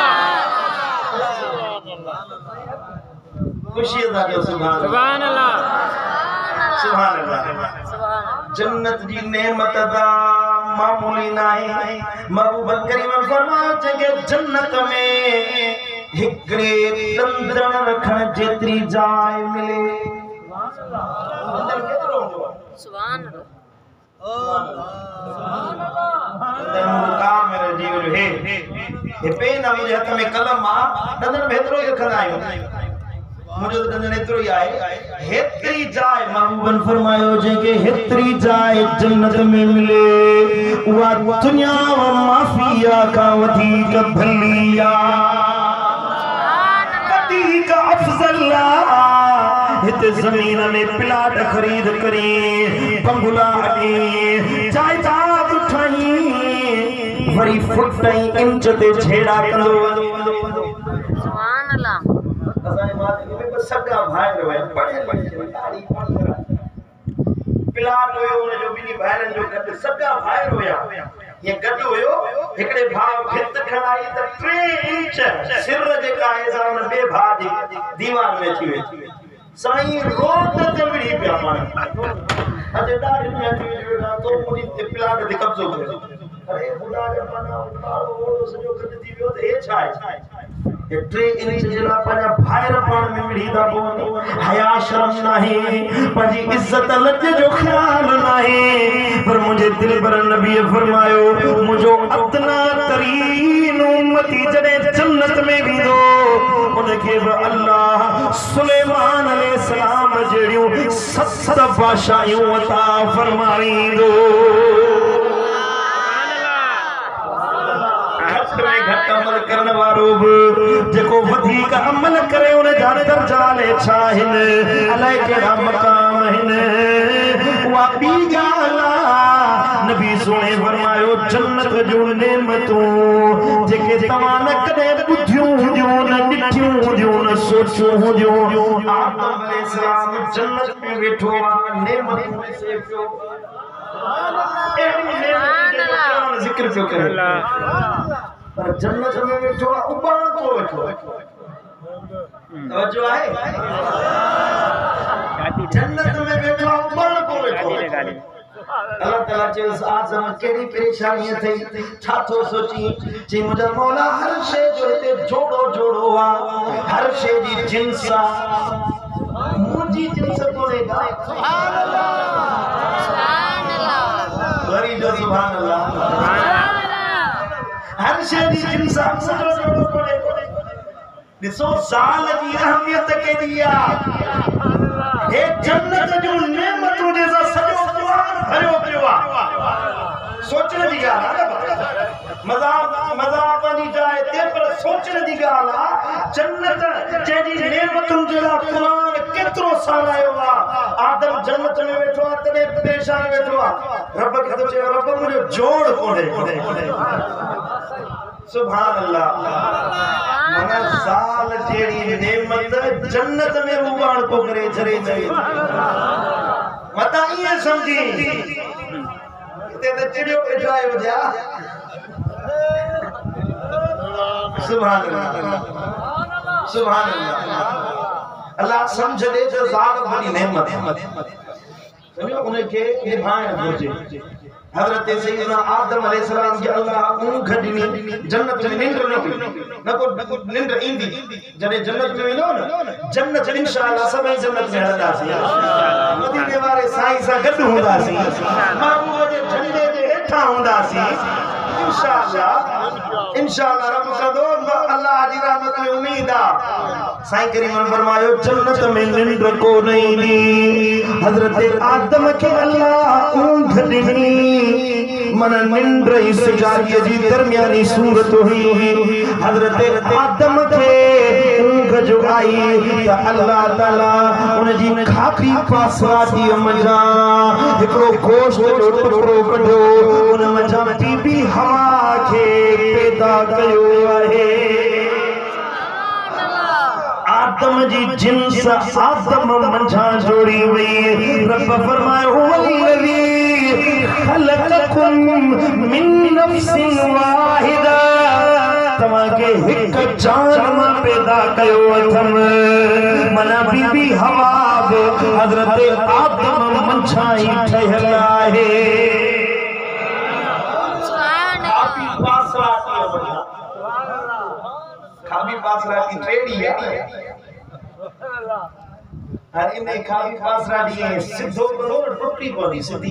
खुशी था जो सुभान अल्लाह सुभान अल्लाह। जन्नत जी नेमत दा मामूली नाहे। महबूब करीम फरमायो जंहिंखे जन्नत में हिकिड़े डंदण रखण जेतिरी जाइ मिले। सुभान अल्लाह। मेरे जीवन हे पेन मुंहिंजे हथ में कलम आ डंदण में एतिरो ई रखंदा आहियूं। मुझे डंदण एतिरो ई आहे। हेतिरी जाइ महबूबन फरमायो जंहिंखे हेतिरी जाइ जन्नत में मिले उहा दुनिया माफिया खां वधीक भली वधीक अफज़ल हिते ज़मीन में प्लाट ख़रीद करी बंगला हली जायदाद उठाई वरी फुट इंच ते छेड़ा कंदो। सुभान अल्लाह। असांजे माते में सगा भाइर हुआ बड़े बड़े दाढ़ी प्लाट हुयो उन जो ॿिनी भाइरनि जो गॾु सगा भाइर हुया। ये गॾु हुयो हिकिड़े भाउ भित खणाई त 3 इंच सिर जेका आहे सा उन ॿिए भाउ जी दीवार में अची वई। साईं रोड ते विड़ी पिया पाण अॼु दाढ़ी में अची वेठा तो मुंहिंजी प्लाट ते कब्ज़ो कयो। अरे बुढ़ा जमाना कारो ओड़ो सॼो गॾु थी वियो त हे छा आहे? ट्रे इंच जला पजा भायर पाण में मिड़ीदा बोन हया शर्म नाही पंजी इज्जत लज जो ख्याल नाही पर मुझे दिल पर नबी फरमायो मुझो अदना तरीन उम्मती जने जन्नत में विदो उनके अल्लाह सुलेमान अलैहिस्सलाम जेड़ियों 70 बादशाहियों अता फरमाईंदो घट अमल करने वारो जेको वधिक अमल करे उन जा दर्जा ले छाहिन अलाए केड़ा मकाम हिन वा बी गाला नबी सोने फरमायो जन्नत जो नेमतूं जेके तवा न कदे बुधियूं हुजूं न ॾिठियूं हुजूं न सोचियूं हुजूं आदम अलैहिस्सलाम जन्नत में वेठो नेमतूं में से पियो जिक्र क्यों करे पर जन्नत में बैठो उबाण को बैठो तवज्जो है जन्नत में बैठो उबाण को बैठो अल्लाह ताला जे आज़म केड़ी परेशानी थई छातो सोची जे मुझा मौला हर शे जो ते जोड़ो जोड़ो वा हर शे जी जिन्स मुजी जिन्स कोनेगा सुभान अल्लाह सुभान अल्लाह गरी जो सुभान अल्लाह हर शे जी इंसान सजो जोड़ो कोने दिसो साल की अहमियत के दिया हे जन्नत जो नेमत जैसा सजो कुरान भरियो पियो सोचने दी गाल मजाक नहीं जाए ते पर सोचने दी गाल जन्नत जेडी नेमतुन जेड़ा कुरान केतरो सारायो आदम जन्नत में बैठो तने परेशान बैठो रब के तो रब मुझे जोड़ कोने सुभान अल्लाह मना साल जेड़ी नेमत जन्नत में उबाण को करे जरे जरे मता ये समझी ते तो चिड़ियो बैठाए हो जा सुभान अल्लाह सुभान अल्लाह अल्लाह समझ दे जो ज़ात बड़ी नेमत समझो उन्हें के निभाए होजे हजरत सैयदना आदम अलैहिस्सलाम के अल्लाह ऊंघ दिनी जन्नत में निंड न को निंड इंदी जने जन्नत में वेंदो न जन्नत इंशाअल्लाह सभई जन्नत में हलंदासी मदीने वाले साईं सा गड हुंदासी महबूब जे झंडे जे हेठा हुंदासी इंशाअल्लाह रब कदो अल्लाह जी रहमत में उम्मीद आ साईं करीम फरमायो जन्नत में निंड को नहीं दी हजरत आदम के अल्लाह ऊंघ दिनी मन निंड इस जारिय जी दरमियानी सूरत हुई हजरत आदम के ऊंघ जो आई त अल्लाह ताला उन जी खाकी पासवा दी मजा एकरो गोश्त जो टुकड़ो कढो उन मजा बीबी हवा के पैदा कयो आहे आदम जी जिन्स आदम मंझा जोड़ी हुई रब फरमायो वल्लज़ी खलक़कुम मिन नफ्सिन वाहिदा तमा के हिक जान में पैदा कयो अथम मना बीबी हवा हजरत आदम मंझा ही ठहल आहे खाबी पासरा की ट्रेडी है हर इन खाबी पासरा दी सिद्धो करो टुटी पड़ी सीधी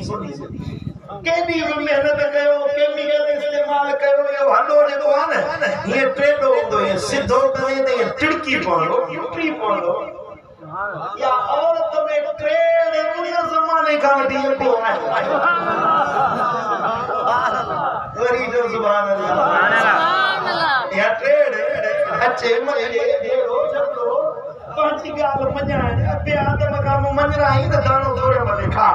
केडी मेहनत कयो केमिकल इस्तेमाल कयो यो हलो जेको आ न ये ट्रेडो तो ये सिद्धो करे ते टिड़की पड़ो टुटी पड़ो या औरत में ट्रेड दुनिया जमाने का वठी को है गरी जो सुभान अल्लाह या ट्रेड अच्छे मजे देरो जतो पांची गाल मजाने पे आदम का मन रही त दानो थोड़े मने खा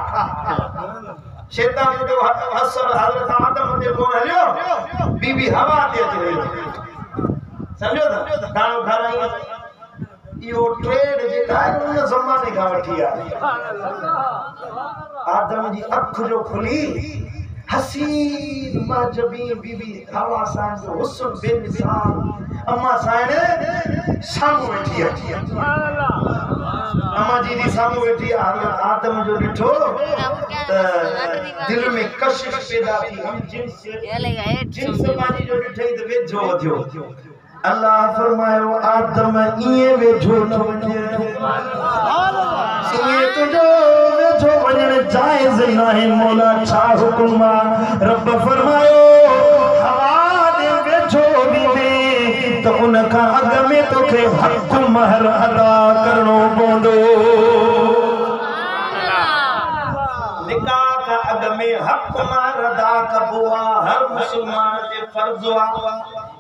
शैतान जो हसर हजरत आदम दे कोन हलियो बीबी हवा दे रही समझो था दानो खा रही यो ट्रेड जे का उन जमाने का वठी आ आदम जी अख जो खुली हसीन माजबी बीबी हवा सान जो हुस्न बेमिसाल अम्मा साने सामू बैठी है अम्मा जी दी सामू बैठी आदम जो डिठो दिल में कशिश पैदा थी हम जिनस माजी जो डिठई त वेझो वधियो अल्लाह फरमायो आदम इए वेझो न वञे इए तुझो वेझो वञण जायज़ न है मौला छा हुकुम रब फरमायो हवा दे वेझो भी दे तो उनका अग में तोखे हक महर अदा करणो पवंदो निकाह का अग में हक महर अदा कबो हर मुसलमान ते फर्ज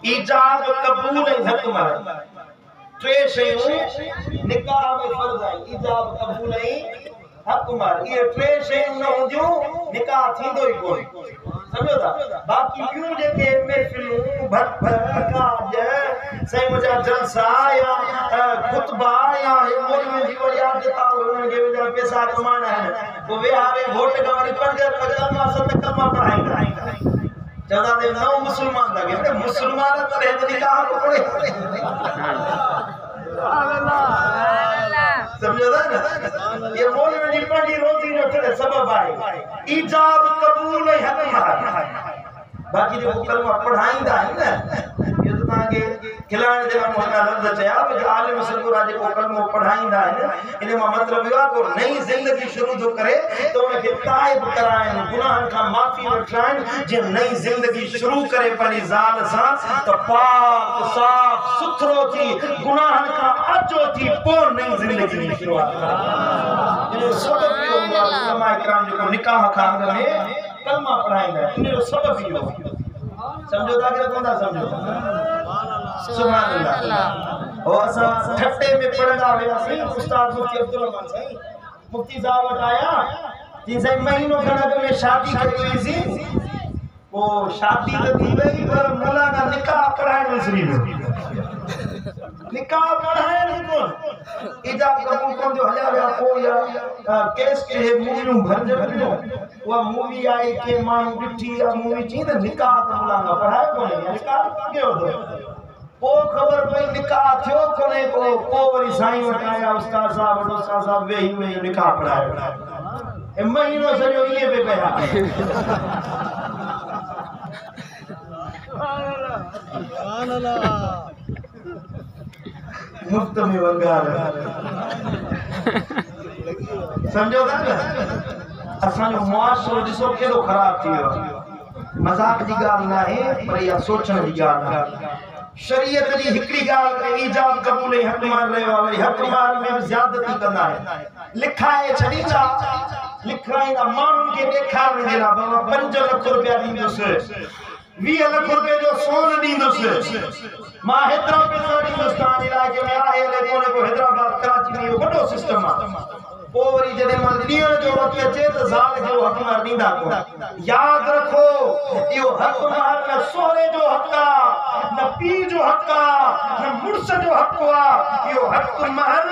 ईजाब कबूल है हक महर टे शयूं निकाह में फर्ज है ईजाब कबूल है हक महर ये टे शयूं न हुंदियूं निकाह थींदो ही कोन समझो था बाकी क्यों जेके महफिलूं भट काज सही मुझा जलसा या खुतबा या मौलवी जी वरिया देता उन्हनि के जरा पैसा कमाना है वो वे हारे वोट गवारी पंज कलमा सत कलमा पढ़ाईंदा चवंदा ते नौ मुसलमान लगे ते मुसलमान करे त निकाह को पढ़े समझो था ना ये मौलवी जी पंहिंजी रोज़ी जो सबब आहे ईजाब कबूल है हक महर बाकी जो कलमा पढ़ाईंदा है ना ये तो ताके खिलाने जे मोहना लफ्ज चया जो आलिम सदुरा जे को कलमो पढ़ाईंदा है इन में मतलब यो को नई जिंदगी शुरू जो करे तो उनके ताइब कराइन गुनाहन का माफी वठाइन जे नई जिंदगी शुरू करे पनी जाल सा तो पाक साफ सुथरो थी गुनाहन का अजो थी पो नई जिंदगी की शुरुआत इन सबब यो उलमा इकराम जो निकाह का में कलमा पढ़ाईंदा इन सबब यो समझो था कि कोन समझो सुभान अल्लाह और असा ठट्टे में पढ़दा हुआसी उस्ताद मुफ्ती अब्दुल रहमान साईं मुफ्ती साहब बताया जी सही महीनों खणक में शादी कई हुई सी वो शादी तो थी वही पर मौला का निकाह पढ़ाइण विसरी वियो निकाह पढ़ाइण कोन इजाब कबूल कोन जो हलिया विया को या केस के मूवियूं भरजो वो मूवी आई के माण्हू ॾिठी या मूवी चई त निकाह त मौला का पढ़ाए कोने निकाह कयो तो पो खबर पई निकाह थियो कोने को पो वरी साईं वटाया उस्ताद साहब वेही निकाह पढ़ायो ए महीनो सॼो इए पे कया सुभान अल्लाह मुफ्त में वंगार समझो था ना असा जो मुआशरो ॾिसो केॾो ख़राब थी वियो मजाक जी ॻाल्हि न आहे पर इहा सोचण जी ॻाल्हि आहे शरीयत जी हिकड़ी ॻाल्हि ईजाब कबूल हक मार रहियो आहे वरी हक मार में ज़्यादती कंदा आहिनि लिखाए छॾींदा लिखाईंदा माण्हुनि खे ॾेखारण जे लाइ बाबा 5 लख रुपया ॾींदुसि 20 लख रुपए जो सोन ॾींदुसि मां हेतिरा पैसा ॾींदुसि तव्हांजे इलाइक़े में आहे कोने को हैदराबाद कराची में इहो वॾो सिस्टम आहे पोइ वरी जॾहिं मां ॾियण जो वक़्तु अचे त ज़ाल खे हक़ महर ॾींदा कोन यादि रखो इहो हक़ महर न सोहरे जो हक़ आहे न पीउ जो हक़ आहे न मुड़ुस जो हक़ आहे इहो हक़ महर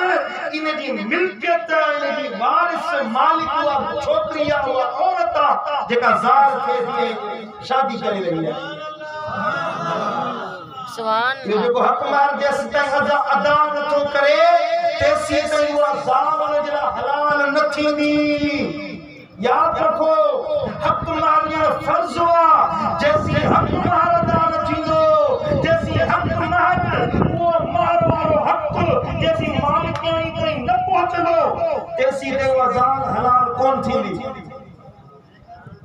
इन जी मिल्कियत इन जी वारिस मालिक उहा छोकिरी आहे उहा औरत आहे जेका ज़ाल खे शादी करे रही है सुभान अल्लाह जो हक महर जेसि ताईं अदा नथो करे तेसी ताईं उहा ज़ाल जरा हलाल न थींदी याद रखो हक महर जो फर्ज हुआ जेसी हक महर अदा न थींदो जेसी हक महर वो महर वारो हक जेसी मालिक ताईं न पहुचंदो तेसी ताईं उहा ज़ाल हलाल कोन थींदी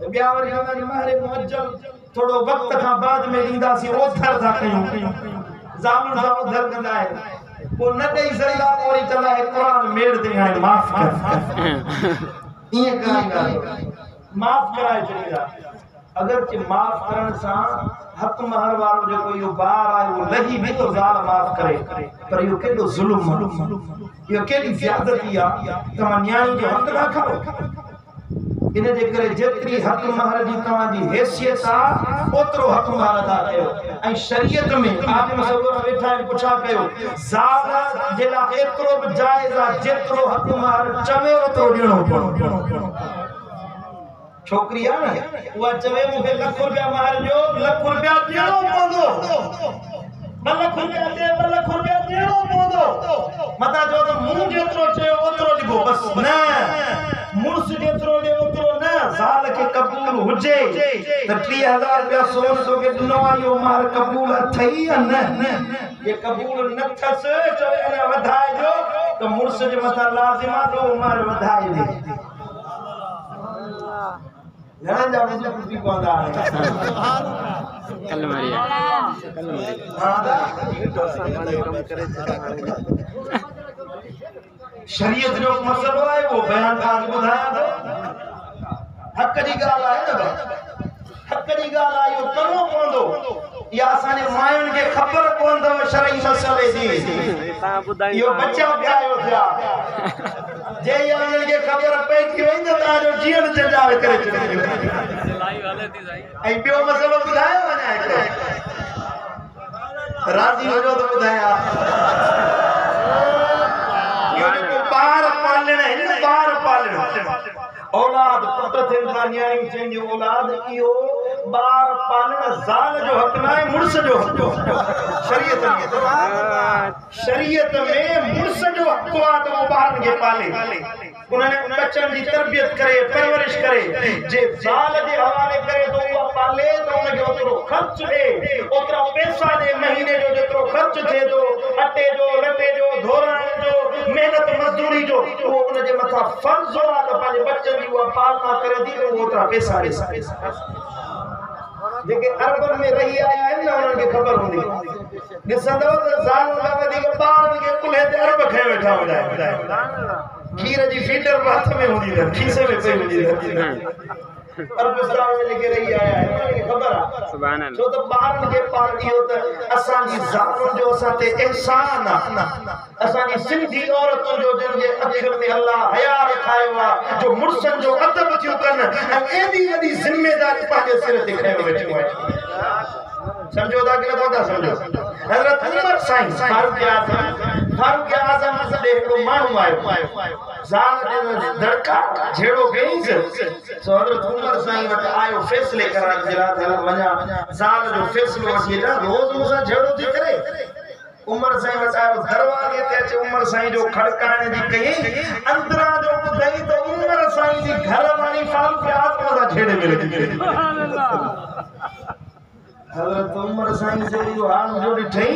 ॿिया वरी हमारी महर मुअज्जल थोड़ो वक्त का बाद में ॾींदासीं ओधर था कयूं ज़ालुनि सां ओधर कंदा आहिनि पोइ न ॾेई सघंदा वरी चवंदा क़ुरान मेड़ ते हाणे माफ़ कर ईअं कराईंदा माफ़ कराए छॾींदा अगर कि माफ़ करण सां हक महर वारो जेको इहो ॿार आहे उहो लही बि थो ज़ाल माफ़ करे पर इहो केॾो ज़ुल्म इहो केॾी ज़्यादती आहे तव्हां न्याणी जो हक़ न खाओ इन जे करे जेतिरी हक महर जी तव्हांजी हैसियत आहे ओतिरो हक महर अदा कयो ऐं शरीयत में आलिम सभु वेठा आहिनि पुछा कयो ज़ाल जे लाइ एतिरो बि जाइज़ आहे जेतिरो हक महर चवे ओतिरो ॾियणो पवंदो छोकिरी आहे न उहा चवे मूंखे ₹1 महर ॾियो ₹1 ॾियणो पवंदो 2 लाख रुपया दे 2 लाख रुपया ॾियणो पवंदो मता जो त मूं जेतिरो चयो ओतिरो ॾिबो बस न मुड़ुस जेतिरो ॾे ओतिरो न ज़ाल खे क़बूल हुजे त 3000 रुपया सोन तोखे ॾिनो आहे इहो महर क़बूल अथई या न ये कबूल न थस चो अने वधाए जो तो मुर्स जे मथा लाज़िमा तो उमर वधाए दे घणा जा मुझे कुछ भी पवंदा कल मरिया शरीयत जो मसलो है वो बयान कर बुधाया तो हक जी गाल है ना हक जी गाल आयो कनो पवंदो या असाने मायुन के खबर कोन दो शरई मसले जी ता बुधाई यो बच्चा ब्यायो थिया जे यान के खबर पे थी वई तो जो जीवन जंजाल करे चली लाइव वाले थी साईं ऐ पियो मसलो बुधायो वने राजी हो जो तो बुधाया बार पालना है ना बार पालना औलाद पुट थिन था न्याणी थिन जो औलाद इयो बार पालना जाल जो हक ना है मुर्स जो हक शरीयत में मुर्स जो हक आ तो वो बार के पाले उन्होंने बच्चन की तरबियत करे परवरिश करे जे जाल दे हवाले करे तो वो पाले तो उनके ओतरो खर्च दे ओतरा पैसा दे महीने जो जेतरो खर्च थे जो अटे जो लटे जो धोरण जो मेहनत मजदूरी जो वो उनके मथा फर्ज हो तो पाले बच्चन की वो पालना करे दी तो ओतरा पैसा दे जेके अरबन में रही आया है ना उनके खबर होंदी दिसंदो तो जाल का वधी के बार के कुल्हे ते अरब खे बैठा होंदा है खीर जी फीडर हाथ में होंदी है खीसे में पे होंदी है अरबस्तान में लेके रही आया है उनके खबर है सुभान अल्लाह तो बारन के पार्टी होता असा जी जान जो असाते इंसान असा जी सिंधी औरतों जो जिन के अखर में अल्लाह हया रखायो वा जो मुर्सन जो अदब थियो कन एदी वडी जिम्मेदारी पाजे सिर ते खयो बैठो है समझो दा कि नथा समझो हजरत उमर साईं फारूक आजम से देखो मानू आयो जान धड़का झेड़ो गईस सो हजरत उमर साईं वट आयो फैसले करान जरा वना जान जो फैसलो वठी ना रोज मुसा झेड़ो थी करे उमर साईं वट आयो दरवाजे ते अचे उमर साईं जो खड़काने जी कई अंदरा जो ॿुधई तो उमर साईं जी घर वाली फारूक आजम सा झेड़े मिले सुभान अल्लाह हजरत उमर साईं से जो हाल जोड़ी ठई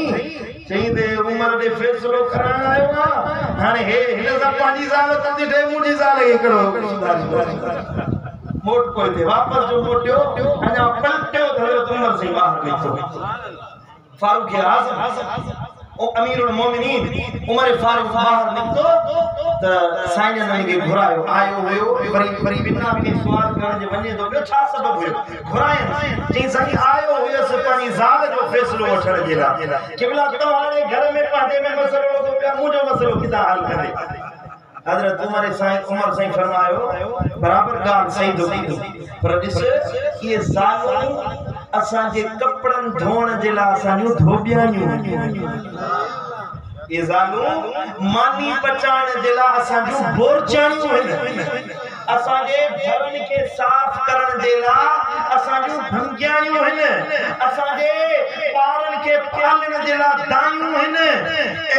चई दे उमर दे फैसलो कराण आयो हाने हे हिन सा पांजी साल कंदी ठे मुजी साल एकड़ो मोट कोई थे वापस जो मोटियो अना पलटियो हजरत उमर साईं बाहर निकतो फारूक आजम ओ अमीरुल मोमिनीन उमर फारूक बाहर निकतो त साईं ने के घुरायो आयो हुयो वरी बिना के सवाल करण जे वने तो छा सबब हुयो घुरायो जे साईं आयो हुयो से पानी जाल जो फैसलो वठण जे ला केवला तो हाने घर में पादे में मसलो तो पिया मुजो मसलो किदा हल करे हजरत उमर साईं फरमायो बराबर गाल सही दो पर दिस ये जाल असा जे कपड़न धोण जे ला असा न्यू धोबियानियो ये जालू मानी पचाण जे ला असा जो बोरचानियो है असा जे घरन के साफ करण जे ला असा जो भंगियानियो है असा जे पारन के पालन जे ला दानियो है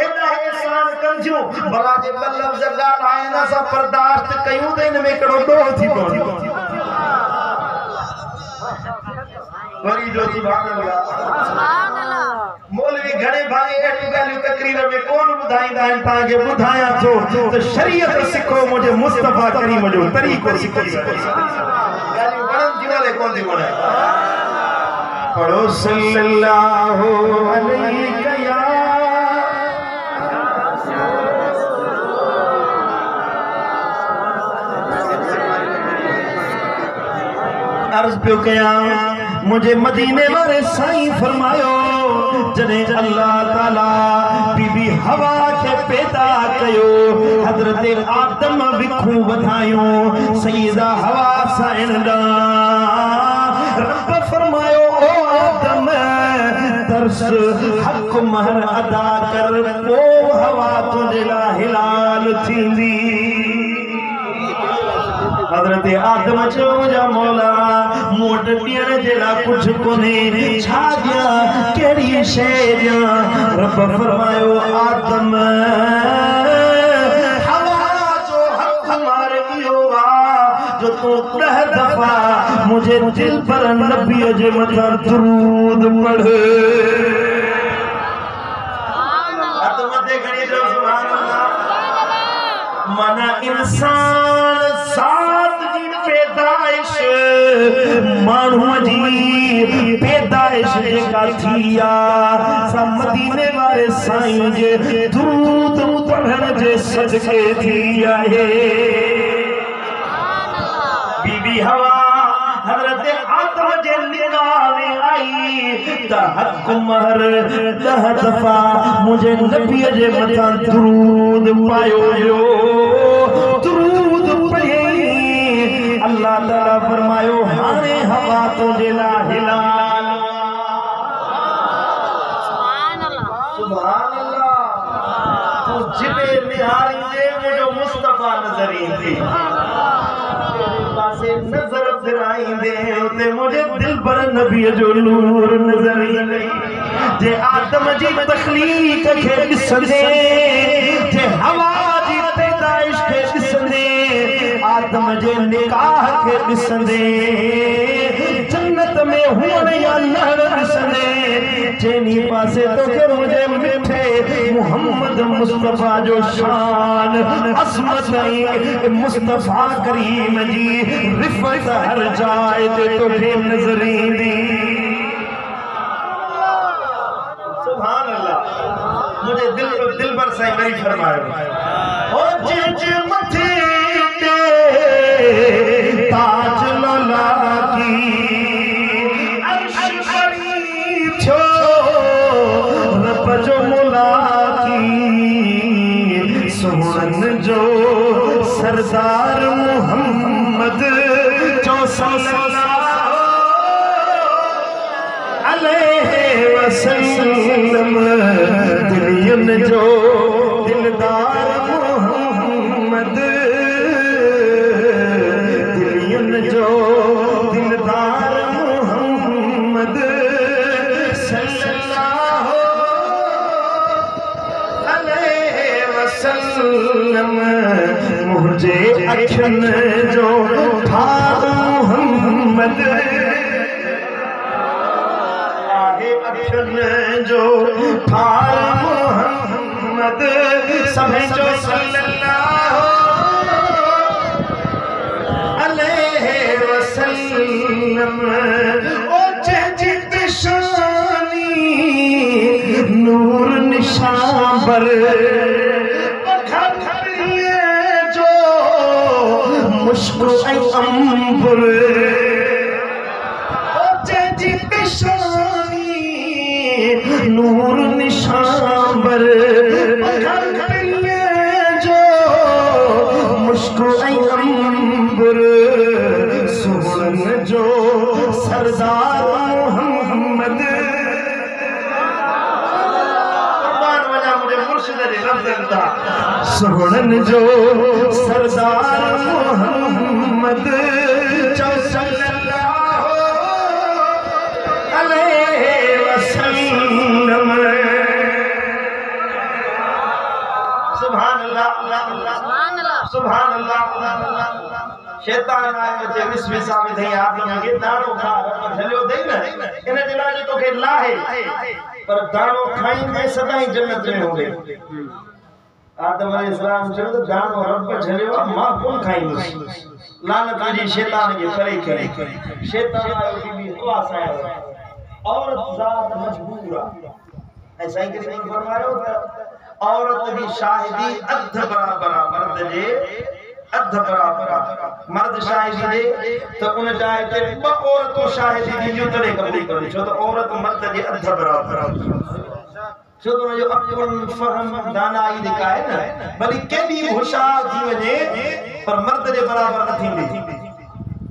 एदा एहसान कंजो भला जे बल्लभ जगा आए ना सा बर्दाश्त कयूं दे इन में कड़ो दो थी वरी जो सुभान अल्लाह मौलवी घणे भाई एडी गालियूं तकरीर में कोन बुधाईंदा आहिनि ताके बुधाया थो तो शरीयत सिखो मुझे मुस्तफा करीम जो तरीको सिखो गालियूं घणन जीवले कोन थी वणे पढ़ो सल्लल्लाहु अलैहि या अर्ज पे कया मुझे मदीने वाले साईं फरमायो जने अल्लाह ताला बीबी हवा के पैदा कयो हजरत आदम विखू वधायो सईदा हवा साईं दा रब फरमायो ओ आदम दर्स हक महर अदा कर ओ हवा तुझे ला हिलाल थींदी हजरत आदम चो जा मौला मोट पियण जेला कुछ कोने छा दिया केड़ी शे दिया रब फरमायो आदम हवा जो हक हमारे इयो आ जो तो 10 दफा मुझे दिल पर नबी जे मथा दरूद पढ़ मना इंसान सात जी पैदाइश मानू जी पैदाइश जेका थिया सा मदीने वाले साईं जे दुरूद पढ़ण जे सदके थिया है। बीबी हवा हजरत आदम जे निगाह में आई त हक महर 10 दफा मुझे नबी जे मथा दुरूद पायो यो दुरूद पढ़ी। अल्लाह ताला फरमायो हाने हवा तुझे ला हिलाल। सुभान अल्लाह। तू जिबे निहारी दे मुझे मुस्तफा नजर ईंदे पासे नजर फिराई दे उते मुझे दिल पर नबी जो नूर नजर ईंदे। जे आदम जी तखलीक के ॾिसंदे जे हवा जी पैदाइश के ॾिसंदे आदम जे निकाह के ॾिसंदे जन्नत में हुअण या लहण ॾिसंदे चेनी पासे तोखे मुझे मिठे मोहम्मद मुस्तफा जो शान असमत ऐं मुस्तफा करीम जी रिफ़त हर जाए ते तोखे नज़र ईंदी। सुभान अल्लाह। मुझे दिल पर साईं वरी फरमायो ओ जे मथे ते ताज लला की अर्श परी छो रब जो मुला की सुहन जो सरदार मोहम्मद जो सल्लल्लाहु अलैहि वसल्लम दिलियन जो दिलदार मोहम्मद दिलियन जो दिलदार मोहम्मद सल्लल्लाहु अलैहि वसल्लम मुझे अखियन जो ठार मोहम्मद जो ठार मोहम्मद सभई जो सल्लल्लाहु अलैहि वसल्लम ओ जंहिंजी निशानी नूर निशान पर जो मुश्क ऐं अंबर ओ जंहिंजी निशानी नूर निशान पर जो मुश्क ऐं अंबर सुहन जो सरदार मोहम्मद कुर्बान वजा मुझे मुर्शिद जे लफ्ज़न दा सुहन जो सरदार मोहम्मद जो सल्लल्लाहु अलैहि वसल्लम। सुभान अल्लाह सुभान अल्लाह। शैतान आयो जे विस्वे साबित है आदमी के दाणो खा झलियो दई न इन जे लाइ तोखे लाहे पर दाणो खाई में सदाई जन्नत में होवे। आदम अलैहिस्सलाम चयो त दाणो रब झलियो मां कोन खाईंदुसि लानत जी शैतान के करे करे शैतान आयो बीबी दुआ साया औरत ज़ात मजबूर है ऐसा ही किसी ने फरमायो त औरत की शाहिदी अध बराबर मर्द जे अध बराबर मर्द शाहिदी दे तो उन जाए ते ब औरतों शाहिदी दी तड़े कबूल करे छो तो औरत मर्द जे अध बराबर छो तो जो अकुल फहम दानाई दिखाए न भली केडी होशियार थी वने पर मर्द जे बराबर न थींदी।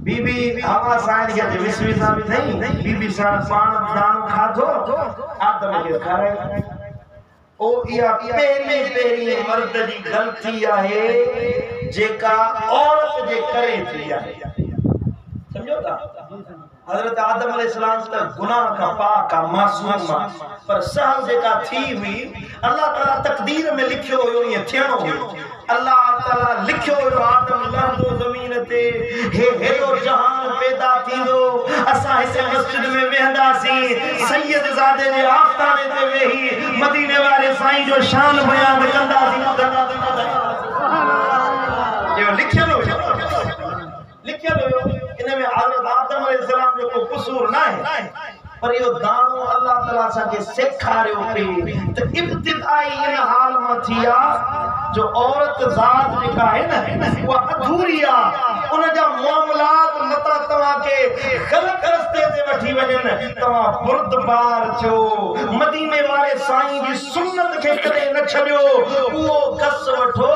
बीबी हवा साईं के विस्वी साबित थई बीबी साण पाण दाणो खाधो आदम के खाए ओ या पहली मर्द जी गलती आहे जेका औरत जे करे थी आहे। समझो था हजरत आदम अलैहिस्सलाम त गुनाह का पाक का मासूम पर सहल जेका थी हुई अल्लाह ताला तकदीर में लिखियो हो ये थियणो हो। अल्लाह ताला लिखियो हो आदम लहंदो जमीन ते हे हेलो जहान पैदा थींदो असा इस मस्जिद में वेंदासी सैयद ज़ादे जे आस्थाने ते वेही मदीने वाले साईं जो शान बयान कंदासी। लिखियल हुयो इन में हज़रत आदम अलैहिस्सलाम जो को कसूर ना है पर यो दानो अल्लाह ताला सा के सेखारियो पे तो इब्तिदाई इन हाल में थिया जो औरत जात जेका है ना वो अधूरिया उन जा मामलात मता तवा के गलत रस्ते ते वठी वजन तवा बुर्दबार छो मदीने वाले साईं जी सुन्नत के करे न छडियो वो कस वठो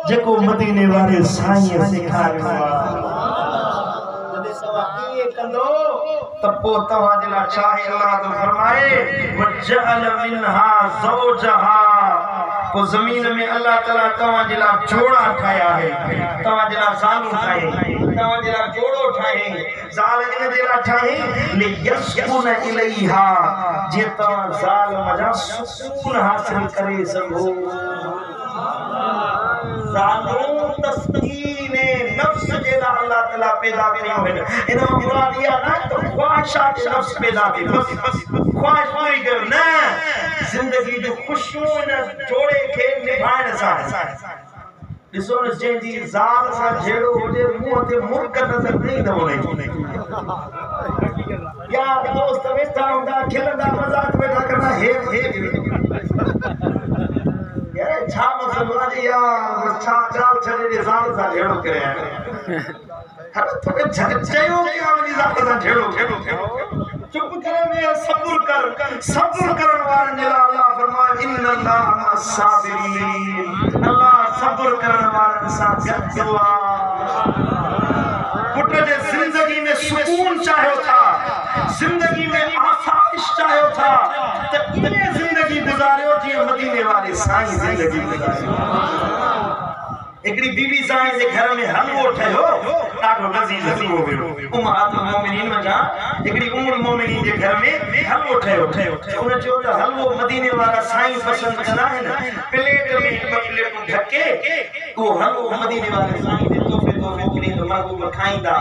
जेको मदीने वाले साईं सेखारियो ये कंदो तपो तवा दिला चाहे अल्लाह तो फरमाए वजअल मिनहा ज़ौजहा को जमीन में अल्लाह ताला तवा दिला जोड़ा ठाया है तवा दिला जालू ठाए तवा दिला जोड़ो ठाए जाल इन दिला ठाए ले यस्कुन इलैहा जे तवा जाल मजा सुकून हासिल करे सको जालू तस्कीने नफ्स जेला अल्लाह ताला पैदा करियो है इन मुराद या ना तो ख्वाहिशात नफ्स पैदा की बस ख्वाहिश पूरी कर ना जिंदगी जो खुशियों न जोड़े के निभाण सा ॾिसो न जंहिंजी ज़ाल सां जहिड़ो हुजे मुंहं ते मुर्क नज़र नहीं न वणे या दोस्त वेठा हूंदा खिलंदा मज़ाक वेठा करना हे यार छा मसलो आहे यार छा ॻाल्हि छॾे ॾे ज़ाल सां जहिड़ो करे हर तोखे चयो कि वञी ज़ाल सां जहिड़ो चुप करे में सब्र करण वारनि जे लाइ अल्लाह फरमाए इन्नल्लाह मस्साबिरीन अल्लाह सब्र करण वारनि सां गॾु आहे पुट जे ज़िंदगी में सुकून चाहियो था जिंदगी में आसाइश चाहियो था तो इने जिंदगी गुजारियो जीअं मदीने वाले साईं जिंदगी गुजारियो एकड़ी बीबी साईं जे घर में हलवो ठयो ॾाढो लज़ीज़ हलवो हुयो उम्महातुल मोमिनीन में जा एकड़ी उम्मुल मोमिनीन जे घर में हलवो ठयो उन चयो त हलवो मदीने वाला साईं पसंद कंदा आहिनि प्लेट में ॿ प्लेटूं ढके वो हलवो मदीने वाले साईं जे तोहफे तो मोकिली तो महबूब खाईंदा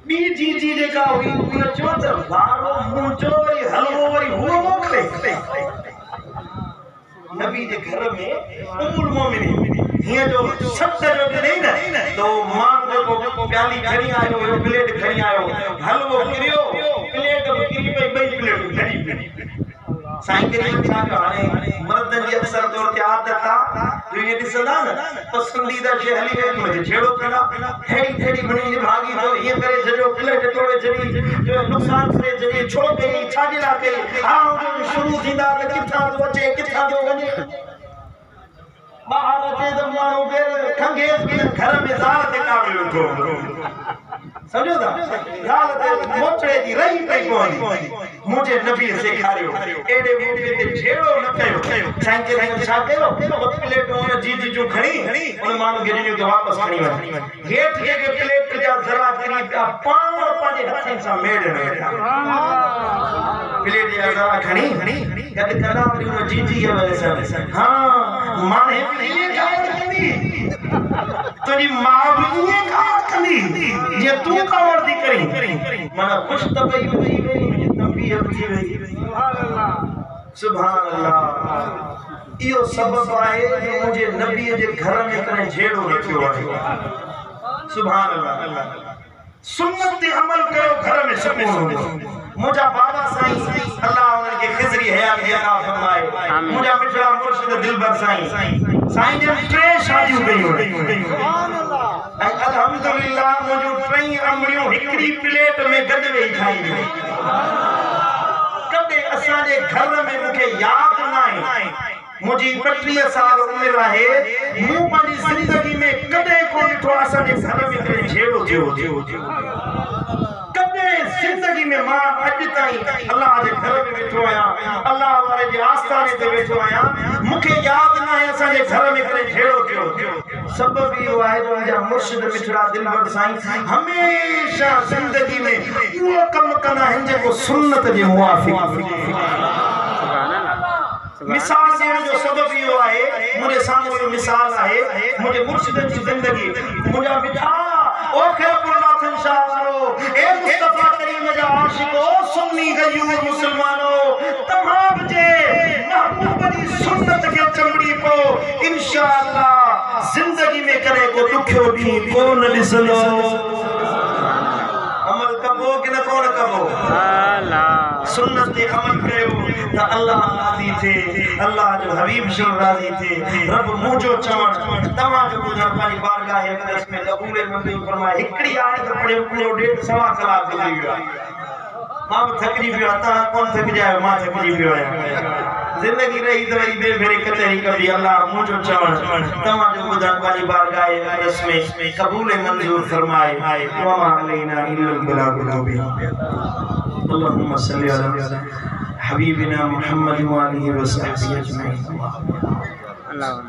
बी जी जेका हुई उन चयो त वारो मुंहिंजो वरी हलवो वरी हुओ मोकिले नबी जे घर में उम्मुल मोमिनीन हिया जो शब्द जो नहीं ना तो मां को प्याली खणी आयो प्लेट खणी आयो हलवो किरियो प्लेट किरी पे बई प्लेट खणी साईं के छा हाने मर्द जी अक्सर तौर ते आदत आ जो ये ॾिसंदा न पसंदीदा शइ हली वे मुझे छेड़ो करा हेड़ी बणी भागी तो ये करे जजो प्लेट तोड़े जड़ी जो नुकसान करे जड़ी छो कई छाजे ला कई हां जो शुरू थींदा त किथां तो अचे किथां जो वञे बाहर अचे तो माण्हू के खंगेस घर में ज़ाल ते कावे वेठो समझो था ज़ाल ते मोचड़े जी रही पई पवंदी मुझे नबी सेखारियो एड़े मौके ते छेड़ो न कयो साईं के छा कयो प्लेट उन जी जो खणी उन माण्हू खे ॾिनो के वापस खणी वञ हेठ के प्लेट जा ज़रा किरी पाण पंहिंजे हथनि सां मेड़ण वेठा प्लेट जा ज़रा खणी गॾु कंदा वरी उन जी खे वञे हां माने ये कावड़ कंदी तुझी मां भी ये कावड़ कंदी जे तू कावड़ दी करी माना खुश त भई हुई मुझे तंबीह थी वई सुभान अल्लाह इहो सबब आहे जो मुझे नबी जे घर में कने झेड़ो न थियो आहे सुभान अल्लाह सुन्नत ते अमल कयो घर में सुकून हूंदो मुझा बाबा साईं अल्लाह उनन के खिजरी हयात अता फरमाए मुझा मिठड़ा मुर्शिद दिलबर साईं साईं जन 3 शादियूं कयूं सुभान अल्लाह ऐं अल्हम्दुलिल्लाह मुझो 3 अमड़ियूं हिकड़ी प्लेट में गद वेई खाईंदियूं कदे असां जे घर में मुखे याद न आहे मुझी 25 साल उम्र आहे मूं पंहिंजी जिंदगी में कदे को ॾिठो असां जे घर में करे छेड़ो थियो जिंदगी में मां अज ताईं अल्लाह जे घर में बैठो आया अल्लाह वाले जे आस्थाने ते बैठो आया मुखे याद ना है असा जे घर में करे छेड़ो थियो सबब इहो आहे जो मुंहिंजा मुर्शिद मिठड़ा दिलबर साईं हमेशा जिंदगी में उहो कम कंदा आहिनि जेको सुन्नत जे मुवाफ़िक़ मिसाल देने जो सबब इहो आहे मुझे सामने इहो मिसाल आहे मुझे मुर्शिद जी जिंदगी मुझा मिठा ओ खैरपुल्लाह शाह वारो ए मुस्तफा करीम जा आशिको सुन्नी गयूर मुसलमानो तमाम जे महबूब जी सुन्नत के चमड़ी पो इंशाअल्लाह जिंदगी में करे को दुखियो डी कौन ॾिसंदो अमल कबो कि न कौन कबो सुन्नत ते अमल कयो त अल्लाह राज़ी थे अल्लाह जो हबीब शो राज़ी थे रब मुझो चवण तमा जो गुज़र पानी बारगाह अक़दस में कबूल मंज़ूर फरमाए हिकड़ी आयत पढ़े पूरो 1.5 सवा कलाक गुज़री वियो मां थकजी पियो ता कौन थक जाए मां थकजी पियो जिंदगी रही तो वही दे मेरे कचहरी कभी अल्लाह मुझो चवण तमा जो गुज़र पानी बारगाह अक़दस में कबूल मंज़ूर फरमाए व मा अलैना इल्लल बलागुल मुबीन अल्लाहुम्मा सल्लि अला हबीबिना मुहम्मद व आलिहि व सहबिहि अजमईन अल्लाह